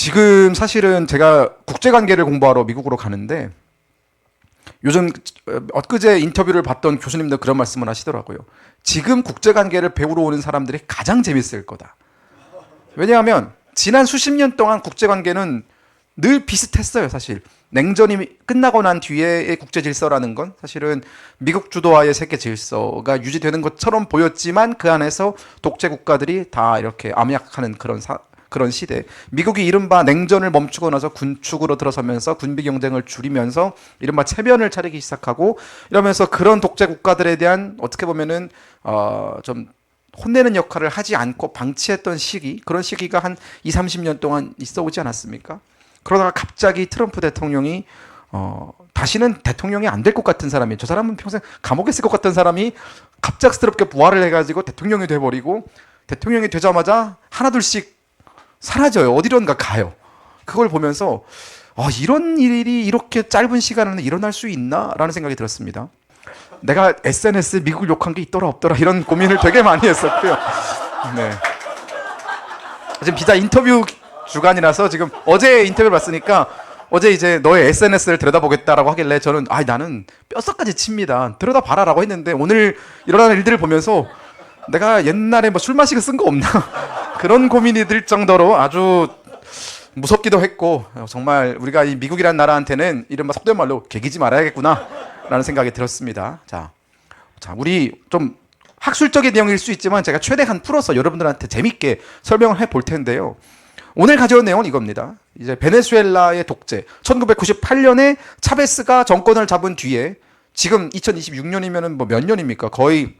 지금 사실은 제가 국제관계를 공부하러 미국으로 가는데 요즘 엊그제 인터뷰를 봤던 교수님들 그런 말씀을 하시더라고요. 지금 국제관계를 배우러 오는 사람들이 가장 재밌을 거다. 왜냐하면 지난 수십 년 동안 국제관계는 늘 비슷했어요, 사실. 냉전이 끝나고 난 뒤에의 국제 질서라는 건 사실은 미국 주도하의 세계 질서가 유지되는 것처럼 보였지만 그 안에서 독재 국가들이 다 이렇게 암약하는 그런 시대. 미국이 이른바 냉전을 멈추고 나서 군축으로 들어서면서 군비 경쟁을 줄이면서 이른바 체면을 차리기 시작하고 이러면서 그런 독재 국가들에 대한 어떻게 보면은 좀 혼내는 역할을 하지 않고 방치했던 시기, 그런 시기가 한 2, 30년 동안 있어 오지 않았습니까? 그러다가 갑자기 트럼프 대통령이 다시는 대통령이 안 될 것 같은 사람이, 저 사람은 평생 감옥에 있을 것 같은 사람이 갑작스럽게 부활을 해가지고 대통령이 돼버리고, 대통령이 되자마자 하나둘씩 사라져요. 어디론가 가요. 그걸 보면서 이런 일이 이렇게 짧은 시간 안에 일어날 수 있나? 라는 생각이 들었습니다. 내가 SNS 미국을 욕한 게 있더라 없더라 이런 고민을 되게 많이 했었고요. 네. 지금 기자 인터뷰 주간이라서 지금 어제 인터뷰를 봤으니까 어제 이제 너의 SNS를 들여다보겠다라고 하길래 저는 나는 뼛속까지 칩니다. 들여다봐라라고 했는데 오늘 일어나는 일들을 보면서 내가 옛날에 뭐 술 마시고 쓴 거 없나 그런 고민이 들 정도로 아주 무섭기도 했고, 정말 우리가 이 미국이라는 나라한테는 이른바 속된 말로 개기지 말아야겠구나 라는 생각이 들었습니다. 자, 우리 좀 학술적인 내용일 수 있지만 제가 최대한 풀어서 여러분들한테 재밌게 설명을 해볼 텐데요. 오늘 가져온 내용은 이겁니다. 이제 베네수엘라의 독재, 1998년에 차베스가 정권을 잡은 뒤에 지금 2026년이면은 뭐 몇 년입니까? 거의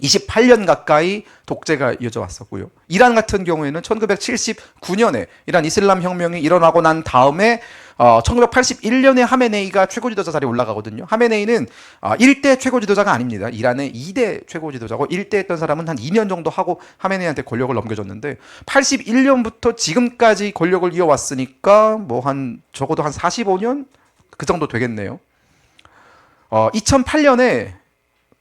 28년 가까이 독재가 이어져 왔었고요. 이란 같은 경우에는 1979년에 이란 이슬람 혁명이 일어나고 난 다음에 1981년에 하메네이가 최고 지도자 자리에 올라가거든요. 하메네이는 1대 최고 지도자가 아닙니다. 이란의 2대 최고 지도자고 1대 했던 사람은 한 2년 정도 하고 하메네이한테 권력을 넘겨줬는데 81년부터 지금까지 권력을 이어왔으니까 뭐 적어도 한 45년 그 정도 되겠네요. 2008년에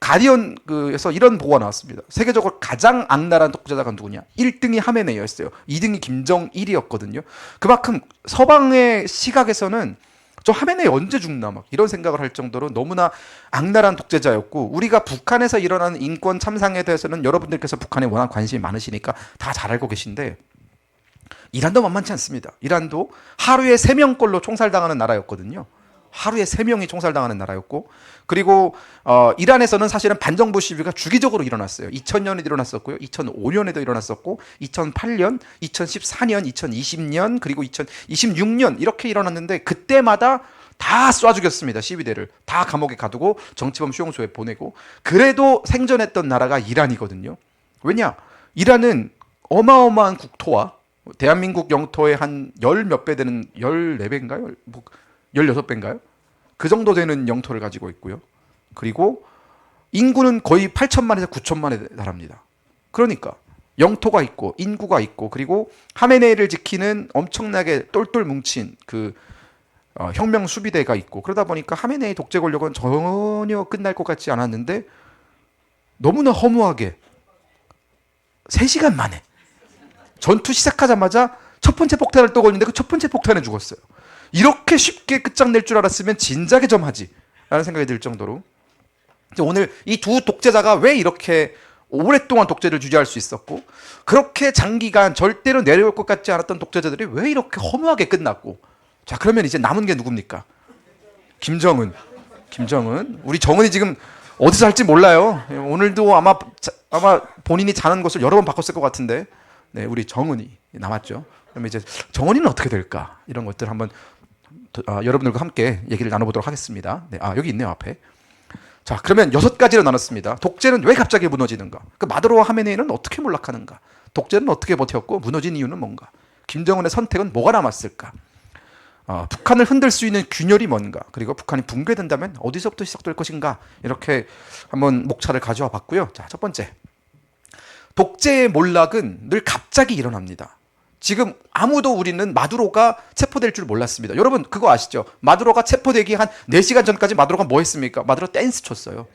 가디언에서 이런 보고가 나왔습니다. 세계적으로 가장 악랄한 독재자가 누구냐? 1등이 하메네이였어요. 2등이 김정일이었거든요. 그만큼 서방의 시각에서는 저 하메네이 언제 죽나 막 이런 생각을 할 정도로 너무나 악랄한 독재자였고, 우리가 북한에서 일어나는 인권 참상에 대해서는 여러분들께서 북한에 워낙 관심이 많으시니까 다 잘 알고 계신데, 이란도 만만치 않습니다. 이란도 하루에 3명꼴로 총살당하는 나라였거든요. 하루에 3명이 총살당하는 나라였고, 그리고 이란에서는 사실은 반정부 시위가 주기적으로 일어났어요. 2000년에도 일어났었고요. 2005년에도 일어났었고, 2008년, 2014년, 2020년, 그리고 2026년 이렇게 일어났는데 그때마다 다 쏴 죽였습니다. 시위대를. 다 감옥에 가두고 정치범 수용소에 보내고. 그래도 생존했던 나라가 이란이거든요. 왜냐? 이란은 어마어마한 국토와 대한민국 영토의 한 열 몇 배 되는 14배인가요? 16배인가요? 그 정도 되는 영토를 가지고 있고요. 그리고 인구는 거의 8천만에서 9천만에 달합니다. 그러니까 영토가 있고 인구가 있고, 그리고 하메네이를 지키는 엄청나게 똘똘 뭉친 혁명 수비대가 있고, 그러다 보니까 하메네이 독재 권력은 전혀 끝날 것 같지 않았는데 너무나 허무하게 3시간 만에 전투 시작하자마자 첫 번째 폭탄을 떠올리는데 그 첫 번째 폭탄에 죽었어요. 이렇게 쉽게 끝장낼 줄 알았으면 진작에 좀 하지 라는 생각이 들 정도로, 오늘 이 두 독재자가 왜 이렇게 오랫동안 독재를 유지할 수 있었고, 그렇게 장기간 절대로 내려올 것 같지 않았던 독재자들이 왜 이렇게 허무하게 끝났고, 자, 그러면 이제 남은 게 누굽니까? 김정은. 우리 정은이 지금 어디서 할지 몰라요. 오늘도 아마 본인이 자는 곳을 여러 번 바꿨을 것 같은데, 네, 우리 정은이 남았죠. 그러면 이제 정은이는 어떻게 될까? 이런 것들 한번 여러분들과 함께 얘기를 나눠보도록 하겠습니다. 네, 여기 있네요, 앞에. 자, 그러면 6가지로 나눴습니다. 독재는 왜 갑자기 무너지는가? 마두로와 하메네이는 어떻게 몰락하는가? 독재는 어떻게 버텼고 무너진 이유는 뭔가? 김정은의 선택은 뭐가 남았을까? 북한을 흔들 수 있는 균열이 뭔가? 그리고 북한이 붕괴된다면 어디서부터 시작될 것인가? 이렇게 한번 목차를 가져와 봤고요. 자, 첫 번째. 독재의 몰락은 늘 갑자기 일어납니다. 지금 아무도 우리는 마두로가 체포될 줄 몰랐습니다. 여러분 그거 아시죠? 마두로가 체포되기 한 4시간 전까지 마두로가 뭐 했습니까? 마두로 댄스 췄어요.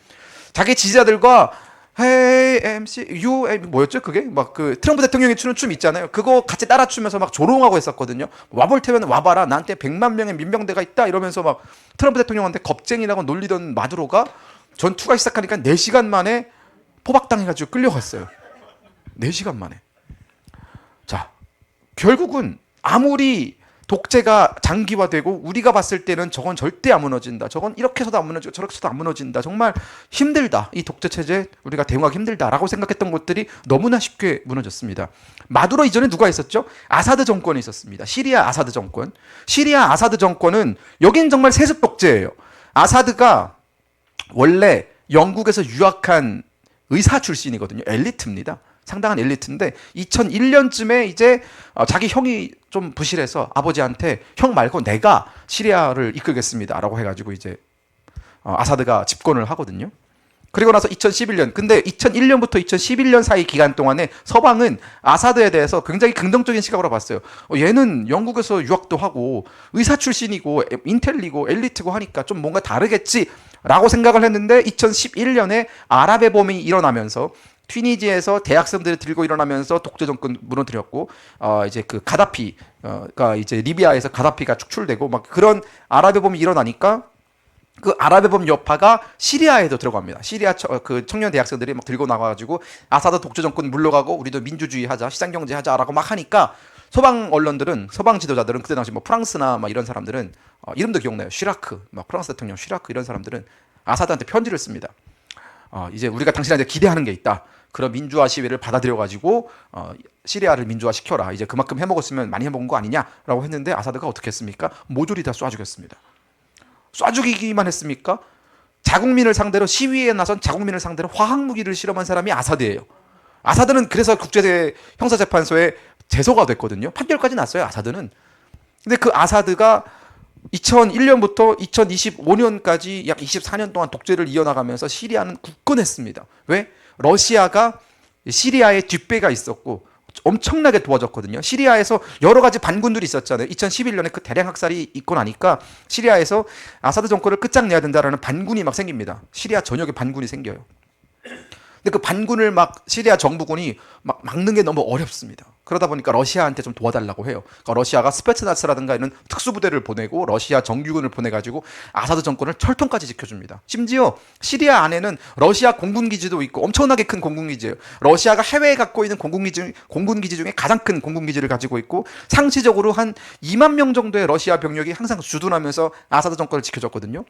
자기 지지자들과 Hey MC, you 뭐였죠 그게? 막 그 트럼프 대통령이 추는 춤 있잖아요. 그거 같이 따라 추면서 막 조롱하고 했었거든요. 와볼 테면 와봐라. 나한테 100만 명의 민병대가 있다 이러면서 막 트럼프 대통령한테 겁쟁이라고 놀리던 마두로가 전투가 시작하니까 4시간 만에 포박당해가지고 끌려갔어요. 4시간 만에. 자, 결국은 아무리 독재가 장기화되고 우리가 봤을 때는 저건 절대 안 무너진다. 저건 이렇게 해서도 안 무너지고 저렇게 해서도 안 무너진다. 정말 힘들다. 이 독재 체제 우리가 대응하기 힘들다라고 생각했던 것들이 너무나 쉽게 무너졌습니다. 마두로 이전에 누가 있었죠? 아사드 정권이 있었습니다. 시리아 아사드 정권. 시리아 아사드 정권은 여긴 정말 세습 독재예요. 아사드가 원래 영국에서 유학한 의사 출신이거든요. 엘리트입니다. 상당한 엘리트인데 2001년쯤에 이제 자기 형이 좀 부실해서 아버지한테 형 말고 내가 시리아를 이끌겠습니다라고 해가지고 이제 아사드가 집권을 하거든요. 그리고 나서 2011년, 근데 2001년부터 2011년 사이 기간 동안에 서방은 아사드에 대해서 굉장히 긍정적인 시각으로 봤어요. 얘는 영국에서 유학도 하고 의사 출신이고 인텔리고 엘리트고 하니까 좀 뭔가 다르겠지라고 생각을 했는데 2011년에 아랍의 봄이 일어나면서 튀니지에서 대학생들이 들고 일어나면서 독재 정권 무너뜨렸고 이제 그 가다피가 이제 리비아에서 가다피가 축출되고 막 그런 아랍의 봄이 일어나니까 그 아랍의 봄 여파가 시리아에도 들어갑니다. 시리아 그 청년 대학생들이 막 들고 나가가지고 아사드 독재 정권 물러가고 우리도 민주주의 하자, 시장 경제 하자라고 막 하니까 서방 언론들은 서방 지도자들은 그때 당시 뭐 프랑스나 막 이런 사람들은 이름도 기억나요. 쉬라크, 막 프랑스 대통령 쉬라크 이런 사람들은 아사드한테 편지를 씁니다. 이제 우리가 당신한테 기대하는 게 있다. 그런 민주화 시위를 받아들여가지고 시리아를 민주화 시켜라. 이제 그만큼 해먹었으면 많이 해먹은 거 아니냐라고 했는데 아사드가 어떻게 했습니까? 모조리 다 쏴 죽였습니다. 쏴 죽이기만 했습니까? 자국민을 상대로 시위에 나선 자국민을 상대로 화학무기를 실험한 사람이 아사드예요. 아사드는 그래서 국제 형사재판소에 제소가 됐거든요. 판결까지 났어요. 아사드는. 근데 그 아사드가 2001년부터 2025년까지 약 24년 동안 독재를 이어나가면서 시리아는 굳건했습니다. 왜? 러시아가 시리아에 뒷배가 있었고 엄청나게 도와줬거든요. 시리아에서 여러 가지 반군들이 있었잖아요. 2011년에 그 대량 학살이 있고 나니까 시리아에서 아사드 정권을 끝장내야 된다라는 반군이 막 생깁니다. 시리아 전역에 반군이 생겨요. 근데 그 반군을 막 시리아 정부군이 막 막는 게 너무 어렵습니다. 그러다 보니까 러시아한테 좀 도와달라고 해요. 그러니까 러시아가 스페츠나스라든가 이런 특수부대를 보내고 러시아 정규군을 보내가지고 아사드 정권을 철통까지 지켜줍니다. 심지어 시리아 안에는 러시아 공군기지도 있고 엄청나게 큰 공군기지예요. 러시아가 해외에 갖고 있는 공군기지 중에 가장 큰 공군기지를 가지고 있고 상시적으로 한 2만 명 정도의 러시아 병력이 항상 주둔하면서 아사드 정권을 지켜줬거든요.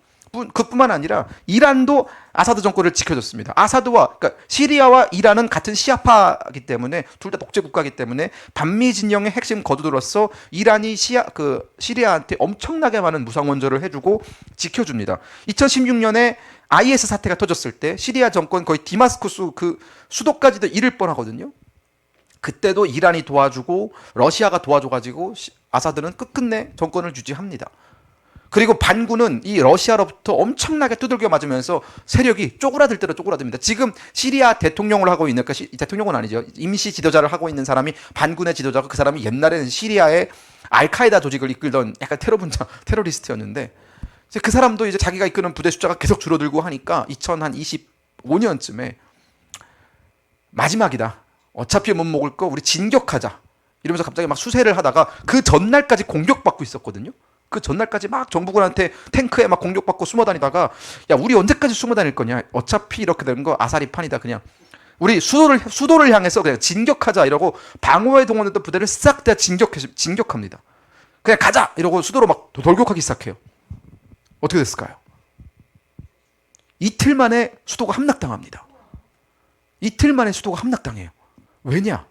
그뿐만 아니라 이란도 아사드 정권을 지켜줬습니다. 아사드와 그러니까 시리아와 이란은 같은 시아파이기 때문에 둘 다 독재 국가이기 때문에 반미 진영의 핵심 거두들로서 이란이 시리아한테 엄청나게 많은 무상 원조를 해주고 지켜줍니다. 2016년에 IS 사태가 터졌을 때 시리아 정권 거의 디마스쿠스 그 수도까지도 잃을 뻔하거든요. 그때도 이란이 도와주고 러시아가 도와줘가지고 아사드는 끝끝내 정권을 유지합니다. 그리고 반군은 이 러시아로부터 엄청나게 두들겨 맞으면서 세력이 쪼그라들 대로 쪼그라듭니다. 지금 시리아 대통령을 하고 있는, 그러니까 대통령은 아니죠. 임시 지도자를 하고 있는 사람이 반군의 지도자고 그 사람이 옛날에는 시리아의 알카에다 조직을 이끌던 약간 테러리스트였는데 그 사람도 이제 자기가 이끄는 부대 숫자가 계속 줄어들고 하니까 2025년쯤에 마지막이다. 어차피 못 먹을 거 우리 진격하자. 이러면서 갑자기 막 수세를 하다가 그 전날까지 공격받고 있었거든요. 그 전날까지 막 정부군한테 탱크에 막 공격받고 숨어 다니다가 야 우리 언제까지 숨어 다닐 거냐 어차피 이렇게 되는 거 아사리판이다 그냥 우리 수도를 향해서 그냥 진격하자 이러고 방어에 동원했던 부대를 싹 다 진격합니다. 그냥 가자 이러고 수도로 막 돌격하기 시작해요. 어떻게 됐을까요? 이틀 만에 수도가 함락당합니다. 이틀 만에 수도가 함락당해요. 왜냐?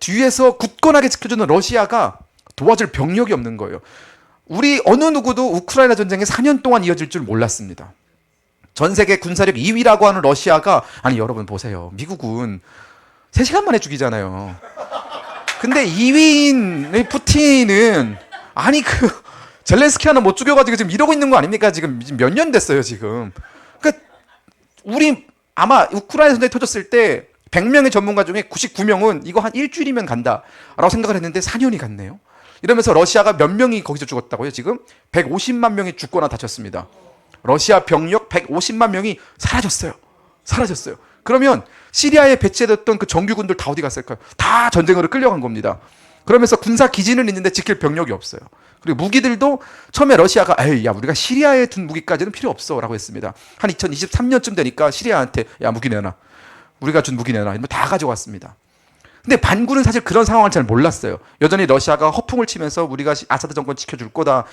뒤에서 굳건하게 지켜주는 러시아가 도와줄 병력이 없는 거예요. 우리 어느 누구도 우크라이나 전쟁이 4년 동안 이어질 줄 몰랐습니다. 전 세계 군사력 2위라고 하는 러시아가 아니 여러분 보세요. 미국은 3시간 만에 죽이잖아요. 근데 2위인 푸틴은 아니 그 젤렌스키 하나 못 죽여가지고 지금 이러고 있는 거 아닙니까? 지금 몇 년 됐어요 지금. 그러니까 우리 아마 우크라이나 전쟁이 터졌을 때 100명의 전문가 중에 99명은 이거 한 일주일이면 간다라고 생각을 했는데 4년이 갔네요. 이러면서 러시아가 몇 명이 거기서 죽었다고요? 지금 150만 명이 죽거나 다쳤습니다. 러시아 병력 150만 명이 사라졌어요. 사라졌어요. 그러면 시리아에 배치됐던 그 정규군들 다 어디 갔을까요? 다 전쟁으로 끌려간 겁니다. 그러면서 군사 기지는 있는데 지킬 병력이 없어요. 그리고 무기들도 처음에 러시아가 에이 야 우리가 시리아에 둔 무기까지는 필요 없어라고 했습니다. 한 2023년쯤 되니까 시리아한테 야 무기 내놔. 우리가 준 무기 내놔. 이러면 다 가져왔습니다. 근데 반군은 사실 그런 상황을 잘 몰랐어요. 여전히 러시아가 허풍을 치면서 우리가 아사드 정권 지켜줄 거다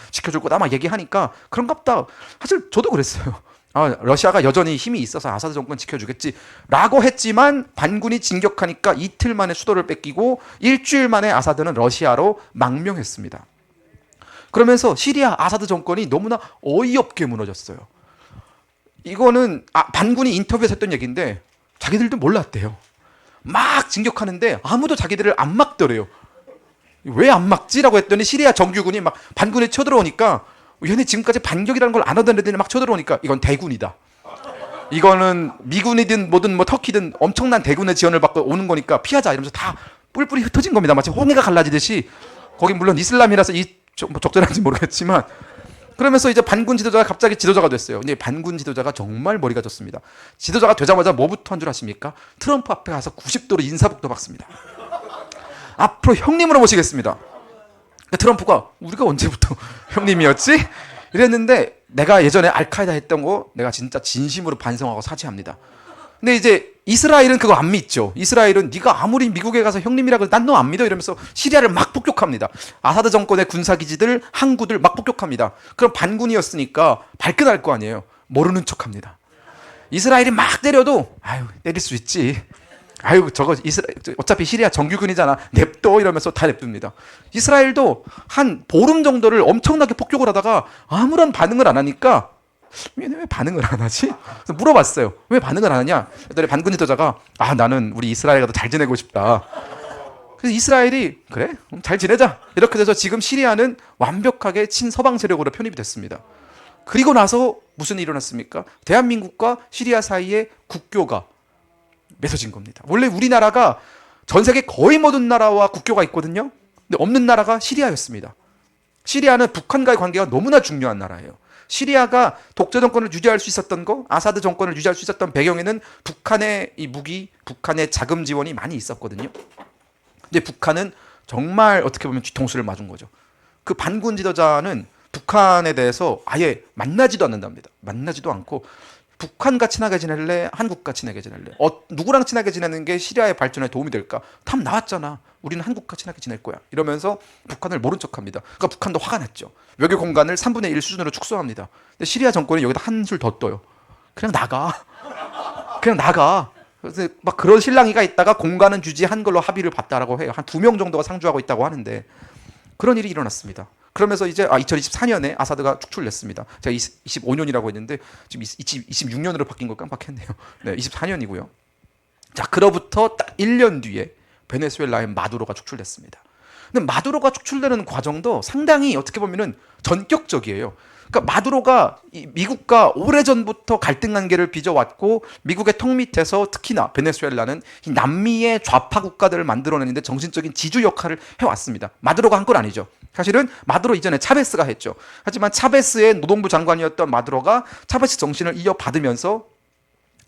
막 얘기하니까 그런가 보다. 사실 저도 그랬어요. 아, 러시아가 여전히 힘이 있어서 아사드 정권 지켜주겠지라고 했지만 반군이 진격하니까 이틀 만에 수도를 뺏기고 일주일 만에 아사드는 러시아로 망명했습니다. 그러면서 시리아 아사드 정권이 너무나 어이없게 무너졌어요. 이거는 반군이 인터뷰에서 했던 얘기인데 자기들도 몰랐대요. 막 진격하는데 아무도 자기들을 안 막더래요. 왜 안 막지라고 했더니 시리아 정규군이 막 반군에 쳐들어오니까 얘네 지금까지 반격이라는 걸 안 하던 애들이 막 쳐들어오니까 이건 대군이다. 이거는 미군이든 뭐든 뭐 터키든 엄청난 대군의 지원을 받고 오는 거니까 피하자 이러면서 다 뿔뿔이 흩어진 겁니다. 마치 홍해가 갈라지듯이. 거기 물론 이슬람이라서 적절한지 모르겠지만 그러면서 이제 반군 지도자가 갑자기 지도자가 됐어요. 근데 반군 지도자가 정말 머리가 좋습니다. 지도자가 되자마자 뭐부터 한 줄 아십니까? 트럼프 앞에 가서 90도로 인사복도 박습니다. 앞으로 형님으로 모시겠습니다. 트럼프가 우리가 언제부터 형님이었지? 이랬는데 내가 예전에 알카에다 했던 거 내가 진짜 진심으로 반성하고 사죄합니다. 근데 이제 이스라엘은 그거 안 믿죠. 이스라엘은 네가 아무리 미국에 가서 형님이라 그래도 난 너 안 믿어 이러면서 시리아를 막 폭격합니다. 아사드 정권의 군사기지들, 항구들 막 폭격합니다. 그럼 반군이었으니까 발끈할 거 아니에요. 모르는 척합니다. 이스라엘이 막 때려도 아유 때릴 수 있지. 아유 저거 어차피 시리아 정규군이잖아. 냅둬 이러면서 다 냅둡니다. 이스라엘도 한 보름 정도를 엄청나게 폭격을 하다가 아무런 반응을 안 하니까 왜 반응을 안 하지? 그래서 물어봤어요. 왜 반응을 안 하냐? 그랬더니 반군 지도자가 나는 우리 이스라엘과 더 잘 지내고 싶다. 그래서 이스라엘이 그래? 잘 지내자. 이렇게 돼서 지금 시리아는 완벽하게 친서방 세력으로 편입이 됐습니다. 그리고 나서 무슨 일이 일어났습니까? 대한민국과 시리아 사이에 국교가 맺어진 겁니다. 원래 우리나라가 전 세계 거의 모든 나라와 국교가 있거든요. 근데 없는 나라가 시리아였습니다. 시리아는 북한과의 관계가 너무나 중요한 나라예요. 시리아가 독재 정권을 유지할 수 있었던 거, 아사드 정권을 유지할 수 있었던 배경에는 북한의 이 무기, 북한의 자금 지원이 많이 있었거든요. 근데 북한은 정말 어떻게 보면 뒤통수를 맞은 거죠. 그 반군 지도자는 북한에 대해서 아예 만나지도 않는답니다. 만나지도 않고 북한과 친하게 지낼래? 한국과 친하게 지낼래? 누구랑 친하게 지내는 게 시리아의 발전에 도움이 될까? 답 나왔잖아. 우리는 한국과 친하게 지낼 거야. 이러면서 북한을 모른 척합니다. 그러니까 북한도 화가 났죠. 외교 공간을 3분의 1 수준으로 축소합니다. 근데 시리아 정권이 여기다 한술 더 떠요. 그냥 나가. 그냥 나가. 그래서 막 그런 실랑이가 있다가 공간은 유지한 걸로 합의를 봤다라고 해요. 한 2명 정도가 상주하고 있다고 하는데 그런 일이 일어났습니다. 그러면서 이제 2024년에 아사드가 축출됐습니다. 제가 25년이라고 했는데 지금 26년으로 바뀐 걸 깜빡했네요. 네, 24년이고요. 자, 그로부터 딱 1년 뒤에 베네수엘라의 마두로가 축출됐습니다. 근데 마두로가 축출되는 과정도 상당히 어떻게 보면은 전격적이에요. 그러니까 마두로가 미국과 오래전부터 갈등 관계를 빚어왔고 미국의 턱 밑에서 특히나 베네수엘라는 이 남미의 좌파 국가들을 만들어내는데 정신적인 지주 역할을 해왔습니다. 마두로가 한 건 아니죠. 사실은 마두로 이전에 차베스가 했죠. 하지만 차베스의 노동부 장관이었던 마두로가 차베스 정신을 이어받으면서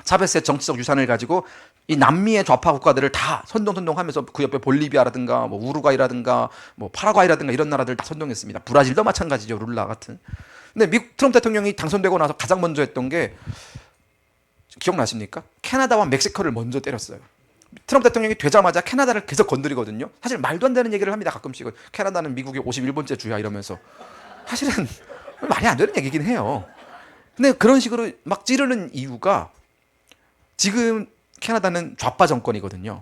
차베스의 정치적 유산을 가지고 이 남미의 좌파 국가들을 다 선동하면서 그 옆에 볼리비아라든가 뭐 우루과이라든가 뭐 파라과이라든가 이런 나라들 다 선동했습니다. 브라질도 마찬가지죠. 룰라 같은. 근데 미국 트럼프 대통령이 당선되고 나서 가장 먼저 했던 게 기억나십니까? 캐나다와 멕시코를 먼저 때렸어요. 트럼프 대통령이 되자마자 캐나다를 계속 건드리거든요. 사실 말도 안 되는 얘기를 합니다. 가끔씩은. 캐나다는 미국의 51번째 주야 이러면서. 사실은 말이 안 되는 얘기긴 해요. 근데 그런 식으로 막 찌르는 이유가 지금 캐나다는 좌파 정권이거든요.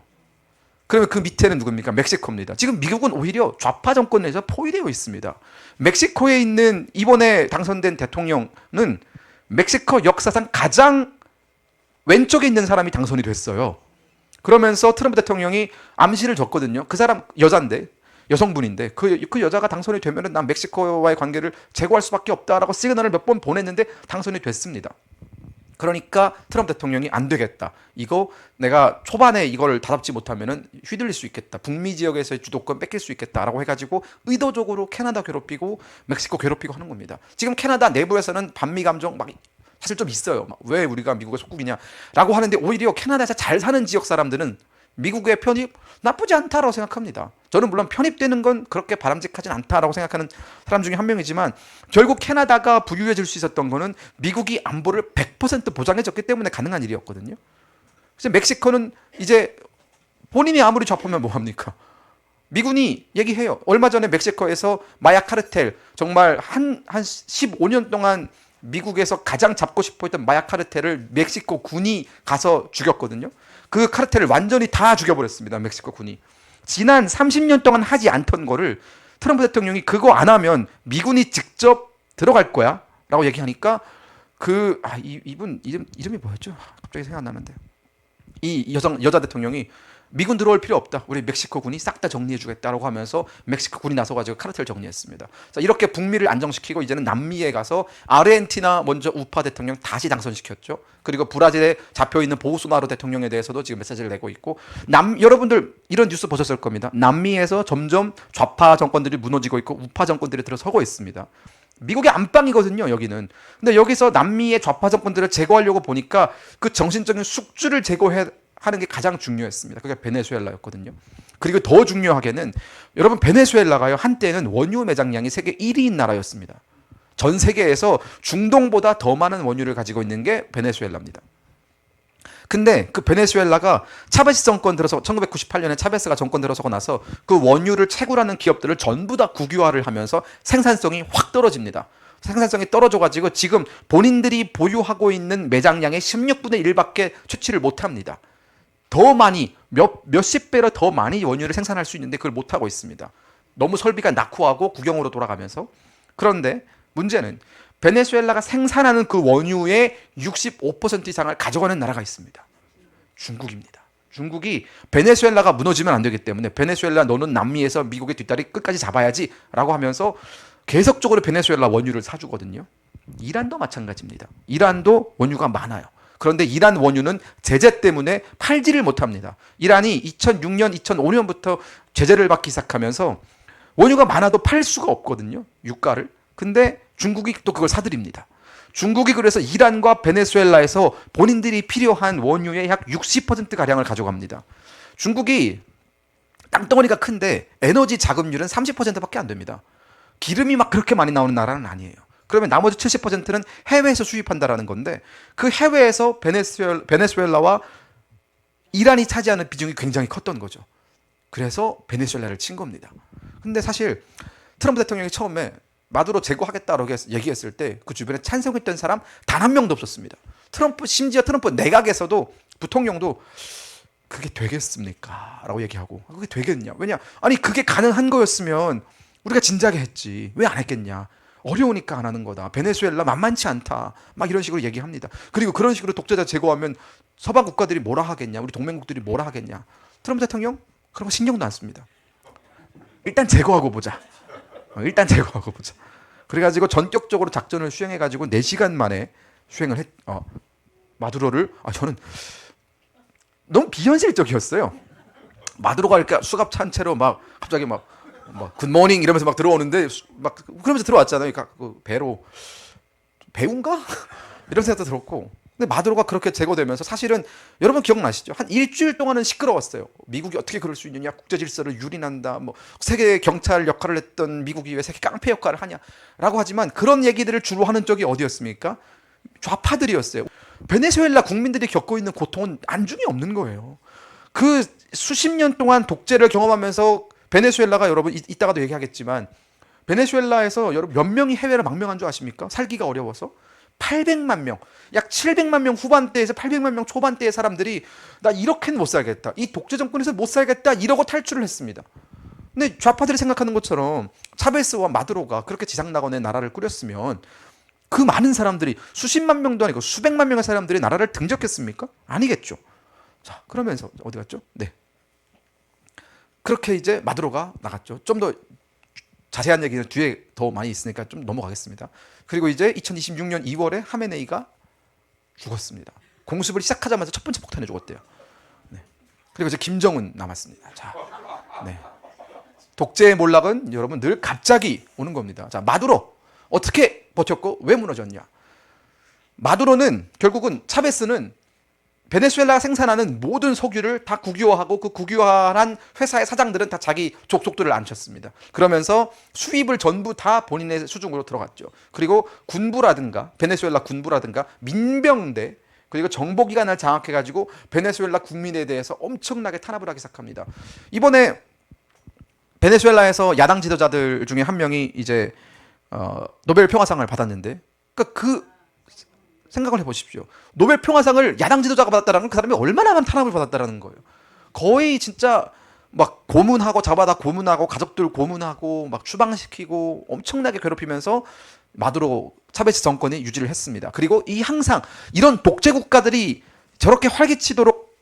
그러면 그 밑에는 누굽니까? 멕시코입니다. 지금 미국은 오히려 좌파 정권에서 포위되어 있습니다. 멕시코에 있는 이번에 당선된 대통령은 멕시코 역사상 가장 왼쪽에 있는 사람이 당선이 됐어요. 그러면서 트럼프 대통령이 암시를 줬거든요. 그 사람 여자인데, 여성분인데 그 여자가 당선이 되면은 난 멕시코와의 관계를 재고할 수밖에 없다라고 시그널을 몇 번 보냈는데 당선이 됐습니다. 그러니까 트럼프 대통령이 안 되겠다. 이거 내가 초반에 이걸 다잡지 못하면은 휘둘릴 수 있겠다. 북미 지역에서의 주도권 뺏길 수 있겠다라고 해가지고 의도적으로 캐나다 괴롭히고 멕시코 괴롭히고 하는 겁니다. 지금 캐나다 내부에서는 반미 감정 막 사실 좀 있어요. 왜 우리가 미국의 속국이냐라고 하는데 오히려 캐나다에서 잘 사는 지역 사람들은 미국의 편입 나쁘지 않다라고 생각합니다. 저는 물론 편입되는 건 그렇게 바람직하진 않다라고 생각하는 사람 중에 한 명이지만 결국 캐나다가 부유해질 수 있었던 거는 미국이 안보를 100% 보장해줬기 때문에 가능한 일이었거든요. 그래서 멕시코는 이제 본인이 아무리 좌표면 뭐합니까? 미군이 얘기해요. 얼마 전에 멕시코에서 마약 카르텔 정말 한 15년 동안 미국에서 가장 잡고 싶어 했던 마약 카르텔을 멕시코 군이 가서 죽였거든요. 그 카르텔을 완전히 다 죽여버렸습니다. 멕시코 군이. 지난 30년 동안 하지 않던 거를 트럼프 대통령이 그거 안 하면 미군이 직접 들어갈 거야 라고 얘기하니까 이분 이름이 뭐였죠? 갑자기 생각 안 나는데 이 여자 대통령이 미군 들어올 필요 없다. 우리 멕시코 군이 싹 다 정리해 주겠다라고 하면서 멕시코 군이 나서가지고 카르텔 정리했습니다. 자, 이렇게 북미를 안정시키고 이제는 남미에 가서 아르헨티나 먼저 우파 대통령 다시 당선시켰죠. 그리고 브라질에 잡혀있는 보우소나로 대통령에 대해서도 지금 메시지를 내고 있고 여러분들 이런 뉴스 보셨을 겁니다. 남미에서 점점 좌파 정권들이 무너지고 있고 우파 정권들이 들어서고 있습니다. 미국의 안방이거든요, 여기는. 근데 여기서 남미의 좌파 정권들을 제거하려고 보니까 그 정신적인 숙주를 제거하는 게 가장 중요했습니다. 그게 베네수엘라였거든요. 그리고 더 중요하게는 여러분 베네수엘라가요, 한때는 원유 매장량이 세계 1위인 나라였습니다. 전 세계에서 중동보다 더 많은 원유를 가지고 있는 게 베네수엘라입니다. 근데 그 베네수엘라가 차베스 정권 들어서 1998년에 차베스가 정권 들어서고 나서 그 원유를 채굴하는 기업들을 전부 다 국유화를 하면서 생산성이 확 떨어집니다. 생산성이 떨어져가지고 지금 본인들이 보유하고 있는 매장량의 16분의 1밖에 채취를 못합니다. 더 많이 몇십 배로 더 많이 원유를 생산할 수 있는데 그걸 못하고 있습니다. 너무 설비가 낙후하고 국영으로 돌아가면서. 그런데 문제는 베네수엘라가 생산하는 그 원유의 65% 이상을 가져가는 나라가 있습니다. 중국입니다. 중국이 베네수엘라가 무너지면 안 되기 때문에 베네수엘라 너는 남미에서 미국의 뒷다리 끝까지 잡아야지 라고 하면서 계속적으로 베네수엘라 원유를 사주거든요. 이란도 마찬가지입니다. 이란도 원유가 많아요. 그런데 이란 원유는 제재 때문에 팔지를 못합니다. 이란이 2006년, 2005년부터 제재를 받기 시작하면서 원유가 많아도 팔 수가 없거든요. 유가를. 근데 중국이 또 그걸 사들입니다. 중국이 그래서 이란과 베네수엘라에서 본인들이 필요한 원유의 약 60%가량을 가져갑니다. 중국이 땅덩어리가 큰데 에너지 자급률은 30%밖에 안 됩니다. 기름이 막 그렇게 많이 나오는 나라는 아니에요. 그러면 나머지 70%는 해외에서 수입한다라는 건데 그 해외에서 베네수엘라와 이란이 차지하는 비중이 굉장히 컸던 거죠. 그래서 베네수엘라를 친 겁니다. 근데 사실 트럼프 대통령이 처음에 마두로 제거하겠다라고 얘기했을 때 그 주변에 찬성했던 사람 단 한 명도 없었습니다. 심지어 트럼프 내각에서도 부통령도 그게 되겠습니까? 라고 얘기하고 그게 되겠냐? 왜냐? 아니 그게 가능한 거였으면 우리가 진작에 했지. 왜 안 했겠냐? 어려우니까 안 하는 거다. 베네수엘라 만만치 않다. 막 이런 식으로 얘기합니다. 그리고 그런 식으로 독재자 제거하면 서방 국가들이 뭐라 하겠냐? 우리 동맹국들이 뭐라 하겠냐? 트럼프 대통령 그런 거 신경도 안 씁니다. 일단 제거하고 보자. 일단 제거하고 보자. 그래가지고 전격적으로 작전을 수행해가지고 4시간 만에 수행을 마두로를 저는 너무 비현실적이었어요. 마두로가 이렇게 수갑 찬 채로 막 갑자기 막 굿모닝 이러면서 막 들어오는데 막 그러면서 들어왔잖아요. 그 배로 배우인가? 이런 생각도 들었고. 근데 마두로가 그렇게 제거되면서 사실은 여러분 기억나시죠? 한 일주일 동안은 시끄러웠어요. 미국이 어떻게 그럴 수 있느냐? 국제 질서를 유린한다. 세계 경찰 역할을 했던 미국이 왜 세계 깡패 역할을 하냐라고 하지만 그런 얘기들을 주로 하는 쪽이 어디였습니까? 좌파들이었어요. 베네수엘라 국민들이 겪고 있는 고통은 안중에 없는 거예요. 그 수십 년 동안 독재를 경험하면서 베네수엘라가 여러분 이따가도 얘기하겠지만 베네수엘라에서 여러분 몇 명이 해외로 망명한 줄 아십니까? 살기가 어려워서 800만 명, 약 700만 명 후반대에서 800만 명 초반대의 사람들이 나 이렇게는 못 살겠다. 이 독재 정권에서 못 살겠다 이러고 탈출을 했습니다. 근데 좌파들이 생각하는 것처럼 차베스와 마두로가 그렇게 지상낙원의 나라를 꾸렸으면 그 많은 사람들이 수십만 명도 아니고 수백만 명의 사람들이 나라를 등적했습니까? 아니겠죠. 자, 그러면서 어디 갔죠? 네. 그렇게 이제 마두로가 나갔죠. 좀 더 자세한 얘기는 뒤에 더 많이 있으니까 좀 넘어가겠습니다. 그리고 이제 2026년 2월에 하메네이가 죽었습니다. 공습을 시작하자마자 첫 번째 폭탄에 죽었대요. 네. 그리고 이제 김정은 남았습니다. 자, 네. 독재의 몰락은 여러분 늘 갑자기 오는 겁니다. 자, 마두로 어떻게 버텼고 왜 무너졌냐? 마두로는 결국은 차베스는 베네수엘라가 생산하는 모든 석유를 다 국유화하고 그 국유화한 회사의 사장들은 다 자기 족속들을 앉혔습니다. 그러면서 수입을 전부 다 본인의 수중으로 들어갔죠. 그리고 군부라든가 베네수엘라 군부라든가 민병대 그리고 정보기관을 장악해가지고 베네수엘라 국민에 대해서 엄청나게 탄압을 하기 시작합니다. 이번에 베네수엘라에서 야당 지도자들 중에 한 명이 이제 노벨 평화상을 받았는데, 그러니까 그 생각을 해보십시오. 노벨 평화상을 야당 지도자가 받았다는 건 그 사람이 얼마나 많은 탄압을 받았다라는 거예요. 거의 진짜 막 고문하고 잡아다 고문하고 가족들 고문하고 막 추방시키고 엄청나게 괴롭히면서 마두로 차베스 정권이 유지를 했습니다. 그리고 이 항상 이런 독재 국가들이 저렇게 활기치도록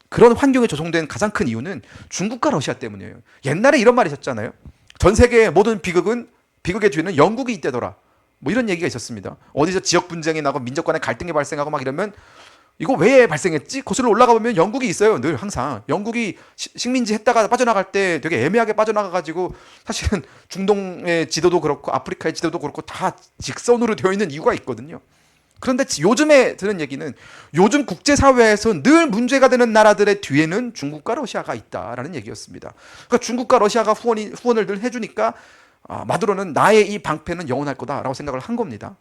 그런 환경에 조성된 가장 큰 이유는 중국과 러시아 때문이에요. 옛날에 이런 말이 있었잖아요. 전 세계의 모든 비극의 뒤에는 영국이 있대더라. 뭐 이런 얘기가 있었습니다. 어디서 지역 분쟁이 나고 민족 간의 갈등이 발생하고 막 이러면 이거 왜 발생했지? 거슬러 올라가 보면 영국이 있어요. 늘 항상 영국이 식민지 했다가 빠져나갈 때 되게 애매하게 빠져나가가지고 사실은 중동의 지도도 그렇고 아프리카의 지도도 그렇고 다 직선으로 되어 있는 이유가 있거든요. 그런데 요즘에 드는 얘기는 요즘 국제사회에서 늘 문제가 되는 나라들의 뒤에는 중국과 러시아가 있다라는 얘기였습니다. 그러니까 중국과 러시아가 후원을 늘 해주니까 마두로는 나의 이 방패는 영원할 거다라고 생각을 한 겁니다.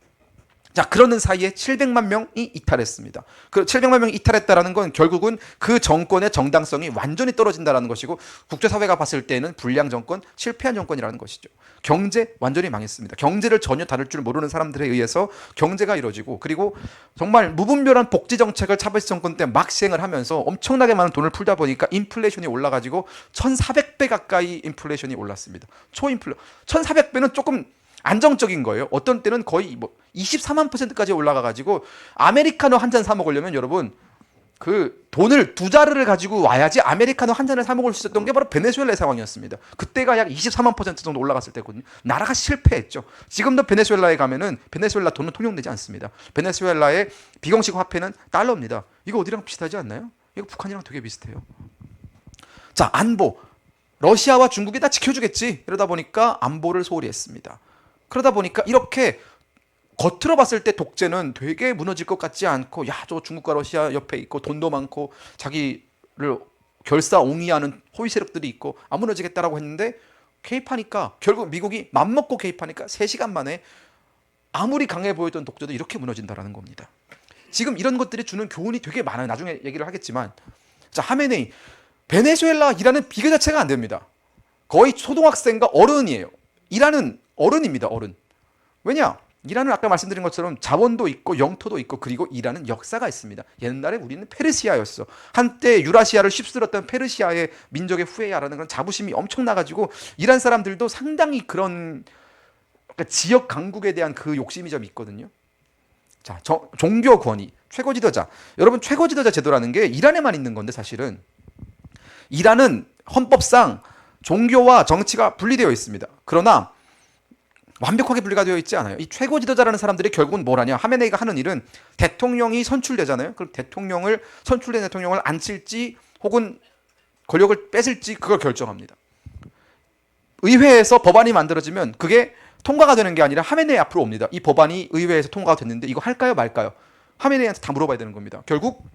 자, 그러는 사이에 700만 명이 이탈했습니다. 그 700만 명이 이탈했다라는 건 결국은 그 정권의 정당성이 완전히 떨어진다라는 것이고 국제사회가 봤을 때는 불량 정권, 실패한 정권이라는 것이죠. 경제 완전히 망했습니다. 경제를 전혀 다룰 줄 모르는 사람들에 의해서 경제가 이루어지고, 그리고 정말 무분별한 복지 정책을 차베스 정권 때 막 시행을 하면서 엄청나게 많은 돈을 풀다 보니까 인플레이션이 올라가지고 1400배 가까이 인플레이션이 올랐습니다. 1400배는 조금 안정적인 거예요. 어떤 때는 거의 뭐 24만 %까지 올라가가지고 아메리카노 한 잔 사 먹으려면 여러분 그 돈을 두 자루를 가지고 와야지 아메리카노 한 잔을 사 먹을 수 있었던 게 바로 베네수엘라의 상황이었습니다. 그때가 약 24만 % 정도 올라갔을 때거든요. 나라가 실패했죠. 지금도 베네수엘라에 가면은 베네수엘라 돈은 통용되지 않습니다. 베네수엘라의 비공식 화폐는 달러입니다. 이거 어디랑 비슷하지 않나요? 이거 북한이랑 되게 비슷해요. 자, 안보. 러시아와 중국이 다 지켜주겠지. 이러다 보니까 안보를 소홀히 했습니다. 그러다 보니까 이렇게 겉으로 봤을 때 독재는 되게 무너질 것 같지 않고, 야, 저 중국과 러시아 옆에 있고 돈도 많고 자기를 결사옹위하는 호위 세력들이 있고 안 무너지겠다라고 했는데 개입하니까 결국 미국이 맘먹고 개입하니까 3시간 만에 아무리 강해 보였던 독재도 이렇게 무너진다라는 겁니다. 지금 이런 것들이 주는 교훈이 되게 많아요. 나중에 얘기를 하겠지만, 자, 하메네이 베네수엘라 일하는 비교 자체가 안 됩니다. 거의 초등학생과 어른이에요. 일하는 어른입니다. 어른. 왜냐? 이란은 아까 말씀드린 것처럼 자원도 있고 영토도 있고 그리고 이란은 역사가 있습니다. 옛날에 우리는 페르시아였어. 한때 유라시아를 휩쓸었던 페르시아의 민족의 후예야라는 그런 자부심이 엄청나가지고 이란 사람들도 상당히 그런 그러니까 지역 강국에 대한 그 욕심이 좀 있거든요. 자, 종교 권위, 최고 지도자. 여러분, 최고 지도자 제도라는 게 이란에만 있는 건데 사실은 이란은 헌법상 종교와 정치가 분리되어 있습니다. 그러나 완벽하게 분리가 되어 있지 않아요. 이 최고 지도자라는 사람들이 결국은 뭘 하냐? 하메네이가 하는 일은 대통령이 선출되잖아요. 그럼 선출된 대통령을 앉힐지 혹은 권력을 뺏을지 그걸 결정합니다. 의회에서 법안이 만들어지면 그게 통과가 되는 게 아니라 하메네이 앞으로 옵니다. 이 법안이 의회에서 통과가 됐는데 이거 할까요 말까요? 하메네이한테 다 물어봐야 되는 겁니다. 결국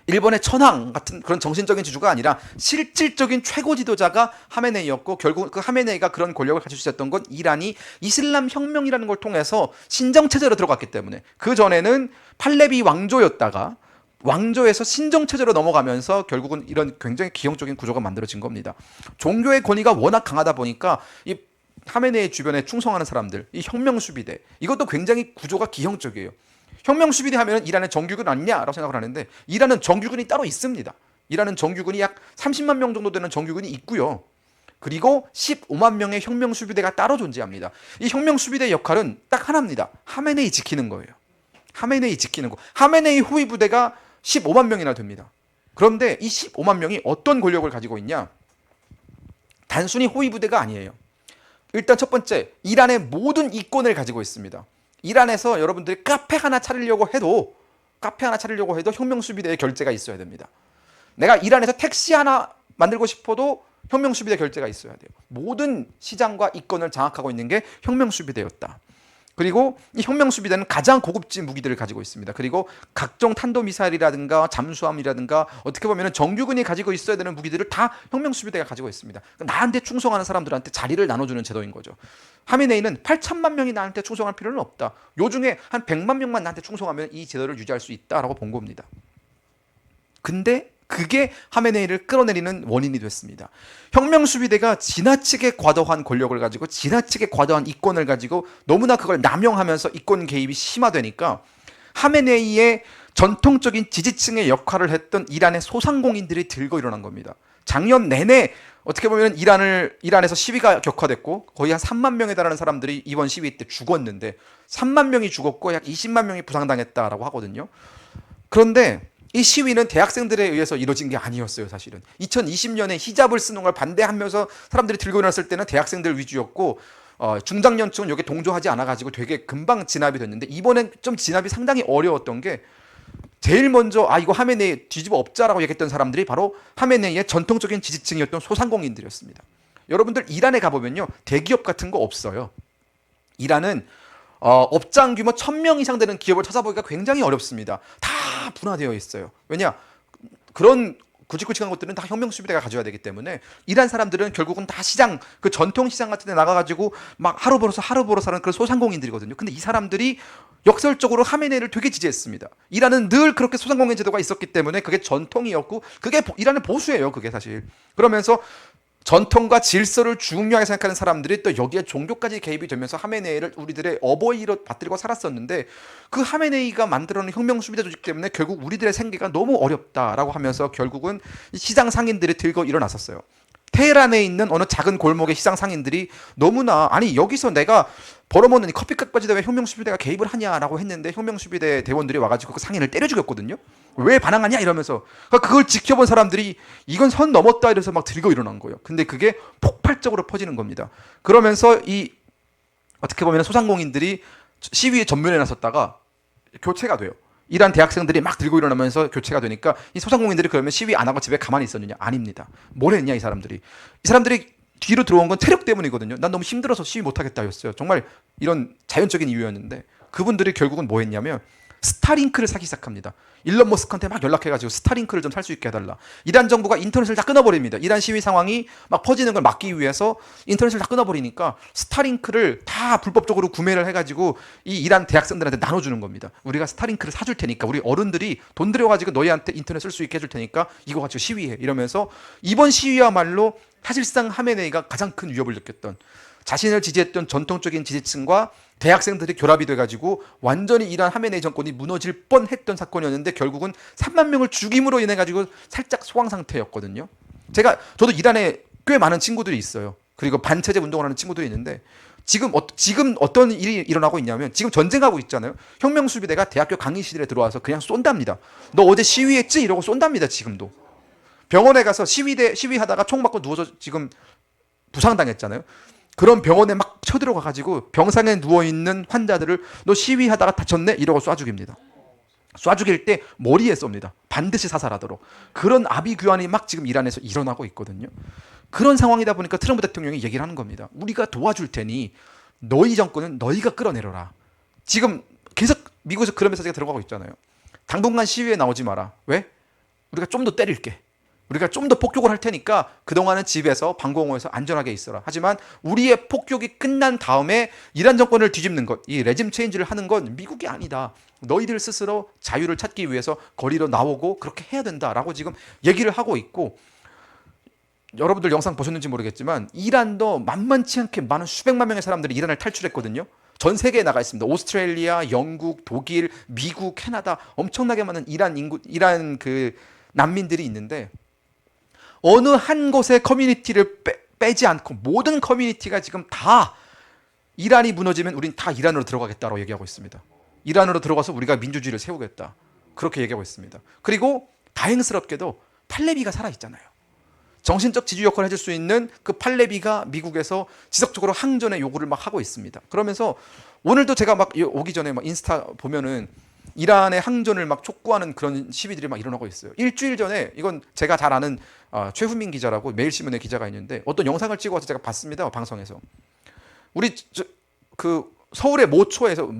일본의 천황 같은 그런 정신적인 지주가 아니라 실질적인 최고 지도자가 하메네이였고, 결국 그 하메네이가 그런 권력을 가질 수 있었던 건 이란이 이슬람 혁명이라는 걸 통해서 신정체제로 들어갔기 때문에, 그 전에는 팔레비 왕조였다가 왕조에서 신정체제로 넘어가면서 결국은 이런 굉장히 기형적인 구조가 만들어진 겁니다. 종교의 권위가 워낙 강하다 보니까 이 하메네이 주변에 충성하는 사람들, 이 혁명 수비대, 이것도 굉장히 구조가 기형적이에요. 혁명 수비대 하면 이란의 정규군 아니냐라고 생각을 하는데 이란은 정규군이 따로 있습니다. 이란은 정규군이 약 30만 명 정도 되는 정규군이 있고요. 그리고 15만 명의 혁명 수비대가 따로 존재합니다. 이 혁명 수비대의 역할은 딱 하나입니다. 하메네이 지키는 거예요. 하메네이 지키는 거. 하메네이 후위 부대가 15만 명이나 됩니다. 그런데 이 15만 명이 어떤 권력을 가지고 있냐? 단순히 후위 부대가 아니에요. 일단 첫 번째, 이란의 모든 이권을 가지고 있습니다. 이란에서 여러분들이 카페 하나 차리려고 해도 혁명 수비대의 결재가 있어야 됩니다. 내가 이란에서 택시 하나 만들고 싶어도 혁명 수비대 결재가 있어야 돼요. 모든 시장과 이권을 장악하고 있는 게 혁명 수비대였다. 그리고 이 혁명수비대는 가장 고급진 무기들을 가지고 있습니다. 그리고 각종 탄도미사일이라든가 잠수함이라든가 어떻게 보면 정규군이 가지고 있어야 되는 무기들을 다 혁명수비대가 가지고 있습니다. 나한테 충성하는 사람들한테 자리를 나눠주는 제도인 거죠. 하메네이는 8천만 명이 나한테 충성할 필요는 없다. 요 중에 한 100만 명만 나한테 충성하면 이 제도를 유지할 수 있다라고 본 겁니다. 근데 그게 하메네이를 끌어내리는 원인이 됐습니다. 혁명수비대가 지나치게 과도한 권력을 가지고 지나치게 과도한 이권을 가지고 너무나 그걸 남용하면서 이권 개입이 심화되니까 하메네이의 전통적인 지지층의 역할을 했던 이란의 소상공인들이 들고 일어난 겁니다. 작년 내내 어떻게 보면 이란에서 시위가 격화됐고 거의 한 3만 명에 달하는 사람들이 이번 시위 때 죽었는데 3만 명이 죽었고 약 20만 명이 부상당했다라고 하거든요. 그런데 이 시위는 대학생들에 의해서 이루어진 게 아니었어요. 사실은 2020년에 히잡을 쓰는 걸 반대하면서 사람들이 들고 일어났을 때는 대학생들 위주였고 중장년층은 여기에 동조하지 않아가지고 되게 금방 진압이 됐는데 이번엔 좀 진압이 상당히 어려웠던 게 제일 먼저 이거 하메네이 뒤집어 엎자라고 얘기했던 사람들이 바로 하메네이의 전통적인 지지층이었던 소상공인들이었습니다. 여러분들 이란에 가보면요 대기업 같은 거 없어요. 이란은 업장 규모 1000명 이상 되는 기업을 찾아보기가 굉장히 어렵습니다. 다 분화되어 있어요. 왜냐? 그런 굵직굵직한 것들은 다 혁명수비대가 가져야 되기 때문에 이란 사람들은 결국은 다 시장, 그 전통 시장 같은 데 나가가지고 막 하루 벌어서 하는 그런 소상공인들이거든요. 근데 이 사람들이 역설적으로 하메네이를 되게 지지했습니다. 이란은 늘 그렇게 소상공인 제도가 있었기 때문에 그게 전통이었고 그게 이란의 보수예요. 그게 사실. 그러면서 전통과 질서를 중요하게 생각하는 사람들이 또 여기에 종교까지 개입이 되면서 하메네이를 우리들의 어버이로 받들고 살았었는데 그 하메네이가 만들어낸 혁명수비대 조직 때문에 결국 우리들의 생계가 너무 어렵다라고 하면서 결국은 시장 상인들이 들고 일어났었어요. 테헤란에 있는 어느 작은 골목의 시장 상인들이 너무나 여기서 내가 벌어먹는 이 커피값 까지도 왜 혁명수비대가 개입을 하냐라고 했는데 혁명수비대 대원들이 와가지고 그 상인을 때려 죽였거든요. 왜 반항하냐 이러면서 그걸 지켜본 사람들이 이건 선 넘었다 이래서 막 들고 일어난 거예요. 근데 그게 폭발적으로 퍼지는 겁니다. 그러면서 이 어떻게 보면 소상공인들이 시위의 전면에 나섰다가 교체가 돼요. 이란 대학생들이 막 들고 일어나면서 교체가 되니까 이 소상공인들이 그러면 시위 안 하고 집에 가만히 있었느냐? 아닙니다. 뭘 했냐 이 사람들이 뒤로 들어온 건 체력 때문이거든요. 난 너무 힘들어서 시위 못하겠다였어요. 정말 이런 자연적인 이유였는데 그분들이 결국은 뭐 했냐면 스타링크를 사기 시작합니다. 일론 머스크한테 막 연락해가지고 스타링크를 좀 살 수 있게 해달라. 이란 정부가 인터넷을 다 끊어버립니다. 이란 시위 상황이 막 퍼지는 걸 막기 위해서 인터넷을 다 끊어버리니까 스타링크를 다 불법적으로 구매를 해가지고 이 이란 대학생들한테 나눠주는 겁니다. 우리가 스타링크를 사줄 테니까 우리 어른들이 돈 들여가지고 너희한테 인터넷 쓸 수 있게 해줄 테니까 이거 가지고 시위해. 이러면서 이번 시위야말로 사실상 하메네이가 가장 큰 위협을 느꼈던 자신을 지지했던 전통적인 지지층과 대학생들이 결합이 돼가지고 완전히 이란 하메네이 정권이 무너질 뻔했던 사건이었는데 결국은 3만 명을 죽임으로 인해 가지고 살짝 소강 상태였거든요. 저도 이란에 꽤 많은 친구들이 있어요. 그리고 반체제 운동을 하는 친구들이 있는데 지금 어떤 일이 일어나고 있냐면 지금 전쟁하고 있잖아요. 혁명수비대가 대학교 강의실에 들어와서 그냥 쏜답니다. 너 어제 시위했지? 이러고 쏜답니다. 지금도. 병원에 가서 시위하다가 총 맞고 누워서 지금 부상당했잖아요. 그런 병원에 막 쳐들어가가지고 병상에 누워있는 환자들을 너 시위하다가 다쳤네? 이러고 쏴 죽입니다. 쏴 죽일 때 머리에 쏩니다. 반드시 사살하도록. 그런 아비규환이 막 지금 이란에서 일어나고 있거든요. 그런 상황이다 보니까 트럼프 대통령이 얘기를 하는 겁니다. 우리가 도와줄 테니 너희 정권은 너희가 끌어내려라. 지금 계속 미국에서 그런 메시지가 들어가고 있잖아요. 당분간 시위에 나오지 마라. 왜? 우리가 좀 더 때릴게. 우리가 좀 더 폭격을 할 테니까 그동안은 집에서 방공호에서 안전하게 있어라. 하지만 우리의 폭격이 끝난 다음에 이란 정권을 뒤집는 것, 이 레짐 체인지를 하는 건 미국이 아니다. 너희들 스스로 자유를 찾기 위해서 거리로 나오고 그렇게 해야 된다라고 지금 얘기를 하고 있고 여러분들 영상 보셨는지 모르겠지만 이란도 만만치 않게 많은 수백만 명의 사람들이 이란을 탈출했거든요. 전 세계에 나가 있습니다. 오스트레일리아, 영국, 독일, 미국, 캐나다 엄청나게 많은 이란 그 난민들이 있는데 어느 한 곳의 커뮤니티를 빼지 않고 모든 커뮤니티가 지금 다 이란이 무너지면 우린 다 이란으로 들어가겠다라고 얘기하고 있습니다. 이란으로 들어가서 우리가 민주주의를 세우겠다. 그렇게 얘기하고 있습니다. 그리고 다행스럽게도 팔레비가 살아있잖아요. 정신적 지주 역할을 해줄 수 있는 그 팔레비가 미국에서 지속적으로 항전의 요구를 막 하고 있습니다. 그러면서 오늘도 제가 막 오기 전에 막 인스타 보면은 이란의 항전을 막 촉구하는 그런 시위들이 막 일어나고 있어요. 일주일 전에 이건 제가 잘 아는 최후민 기자라고 매일신문의 기자가 있는데 어떤 영상을 찍어서 제가 봤습니다. 방송에서. 우리 그 서울의 모초에서